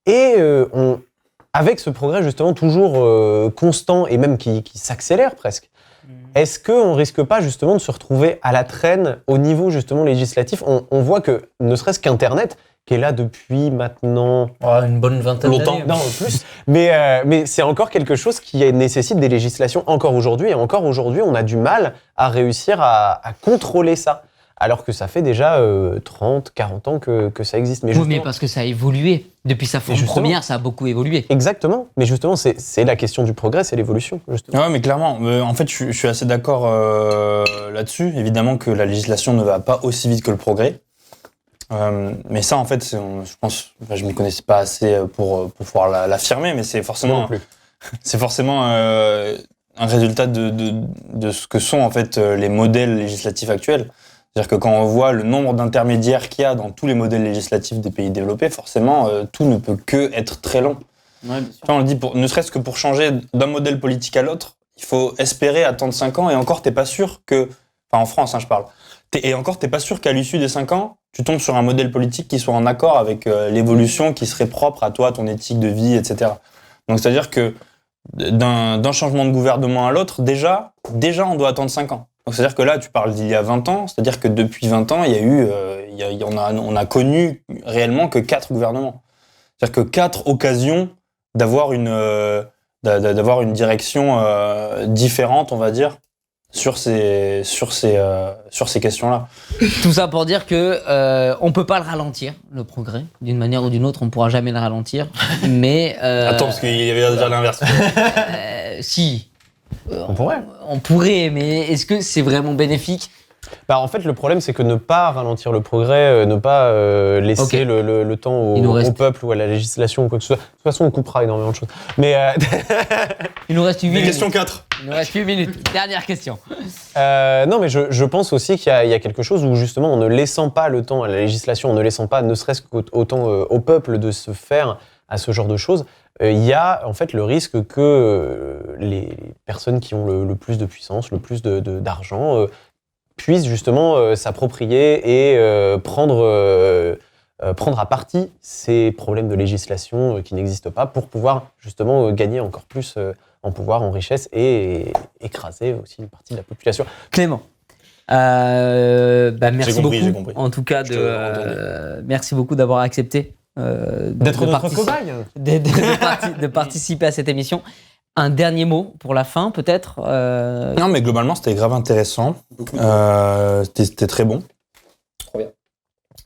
Et avec ce progrès justement toujours constant et même qui s'accélère presque, est-ce qu'on ne risque pas justement de se retrouver à la traîne au niveau justement législatif ? On voit que ne serait-ce qu'Internet, qui est là depuis maintenant... une bonne vingtaine d'années. Non, plus. Mais c'est encore quelque chose qui nécessite des législations encore aujourd'hui. Et encore aujourd'hui, on a du mal à réussir à contrôler ça. Alors que ça fait déjà 30, 40 ans que ça existe. Oui, mais parce que ça a évolué. Depuis sa forme première, ça a beaucoup évolué. Exactement. Mais justement, c'est la question du progrès, c'est l'évolution. Ouais, mais clairement. En fait, je suis assez d'accord là-dessus. Évidemment que la législation ne va pas aussi vite que le progrès. Mais ça, en fait, je pense, je m'y connaissais pas assez pour pouvoir l'affirmer, mais c'est forcément, c'est forcément un résultat de ce que sont en fait les modèles législatifs actuels. C'est-à-dire que quand on voit le nombre d'intermédiaires qu'il y a dans tous les modèles législatifs des pays développés, forcément, tout ne peut que être très long. Ouais, bien sûr. On le dit, ne serait-ce que pour changer d'un modèle politique à l'autre, il faut espérer attendre 5 ans, et encore, t'es pas sûr que... Enfin, en France, je parle. Et encore, t'es pas sûr qu'à l'issue des 5 ans, tu tombes sur un modèle politique qui soit en accord avec l'évolution qui serait propre à toi, à ton éthique de vie, etc. Donc, c'est-à-dire que d'un changement de gouvernement à l'autre, déjà, on doit attendre 5 ans. Donc, c'est-à-dire que là, tu parles d'il y a 20 ans, c'est-à-dire que depuis 20 ans, il y a eu, on a connu réellement que 4 gouvernements. C'est-à-dire que 4 occasions d'avoir une direction différente, on va dire, sur ces questions-là. Tout ça pour dire que on peut pas le ralentir, le progrès. D'une manière ou d'une autre, on pourra jamais le ralentir. Mais Attends, parce qu'il y avait déjà l'inverse. si. On pourrait. On pourrait, mais est-ce que c'est vraiment bénéfique ? En fait, le problème, c'est que ne pas ralentir le progrès, ne pas laisser le temps au peuple ou à la législation ou quoi que ce soit. De toute façon, on coupera énormément de choses. Mais il nous reste 8 minutes. Question 4. Il nous reste 8 minutes. Dernière question. Non, mais je pense aussi qu'il y a quelque chose où, justement, en ne laissant pas le temps à la législation, en ne laissant pas, ne serait-ce qu'autant au peuple de se faire à ce genre de choses, il y a en fait le risque que les personnes qui ont le plus de puissance, le plus d'argent, puissent justement s'approprier et prendre à partie ces problèmes de législation qui n'existent pas pour pouvoir justement gagner encore plus en pouvoir, en richesse et écraser aussi une partie de la population. Clément, merci beaucoup. J'ai compris. En tout cas, merci beaucoup d'avoir accepté D'être notre cobaye. de participer à cette émission. Un dernier mot pour la fin, peut-être Non, mais globalement, c'était grave intéressant. C'était très bon. Trop bien.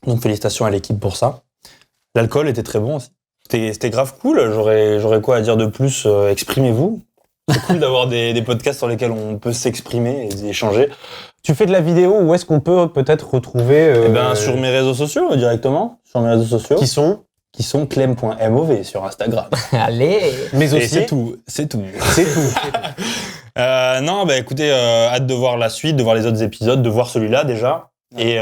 Donc, félicitations à l'équipe pour ça. L'alcool était très bon aussi. C'était grave cool. J'aurais quoi à dire de plus. Exprimez-vous. C'est cool d'avoir des podcasts sur lesquels on peut s'exprimer et échanger. Tu fais de la vidéo, où est-ce qu'on peut peut-être retrouver Sur mes réseaux sociaux, directement. Sur mes réseaux sociaux. Qui sont clem.mov sur Instagram. Allez. Mais aussi. Et c'est tout. Non, écoutez, hâte de voir la suite, de voir les autres épisodes, de voir celui-là déjà. Et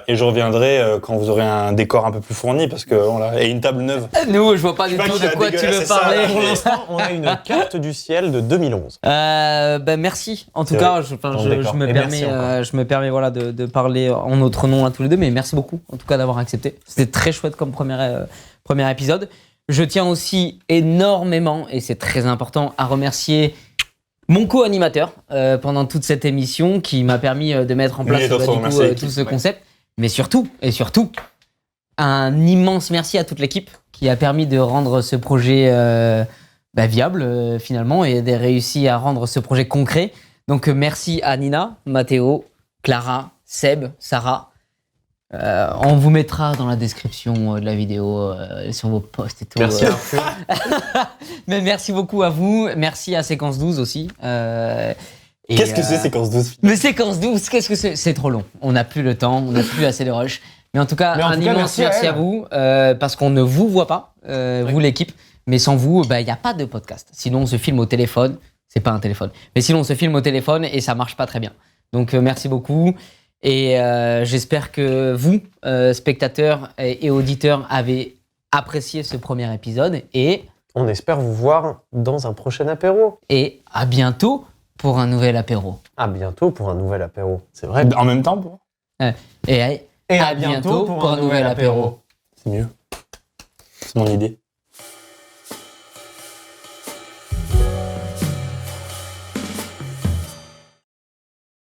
je reviendrai quand vous aurez un décor un peu plus fourni parce que et une table neuve. Nous, je vois pas du tout de quoi tu veux parler. Pour l'instant, on a une carte du ciel de 2011. Merci. En tout cas, je me permets de parler en notre nom à tous les deux, mais merci beaucoup en tout cas d'avoir accepté. C'était très chouette comme premier épisode. Je tiens aussi énormément, et c'est très important, à remercier mon co-animateur pendant toute cette émission qui m'a permis de mettre en place tout ce concept. Mais surtout, un immense merci à toute l'équipe qui a permis de rendre ce projet viable finalement et de réussir à rendre ce projet concret. Donc merci à Nina, Mathéo, Clara, Seb, Sarah. On vous mettra dans la description de la vidéo sur vos posts et tout. Merci. Mais merci beaucoup à vous. Merci à Séquence 12 aussi. Qu'est-ce que c'est Séquence 12 Mais Séquence 12, qu'est-ce que c'est ? C'est trop long. On n'a plus le temps, on n'a plus assez de rush. Mais en tout cas, un immense merci à vous, parce qu'on ne vous voit pas, vous l'équipe. Mais sans vous, il n'y a pas de podcast. Sinon, on se filme au téléphone. C'est pas un téléphone. Mais sinon, on se filme au téléphone et ça marche pas très bien. Donc, merci beaucoup. Et j'espère que vous, spectateurs et auditeurs, avez apprécié ce premier épisode. Et on espère vous voir dans un prochain apéro. Et à bientôt pour un nouvel apéro. À bientôt pour un nouvel apéro. C'est vrai. En même temps, Et à bientôt pour un nouvel apéro. C'est mieux. C'est mon idée.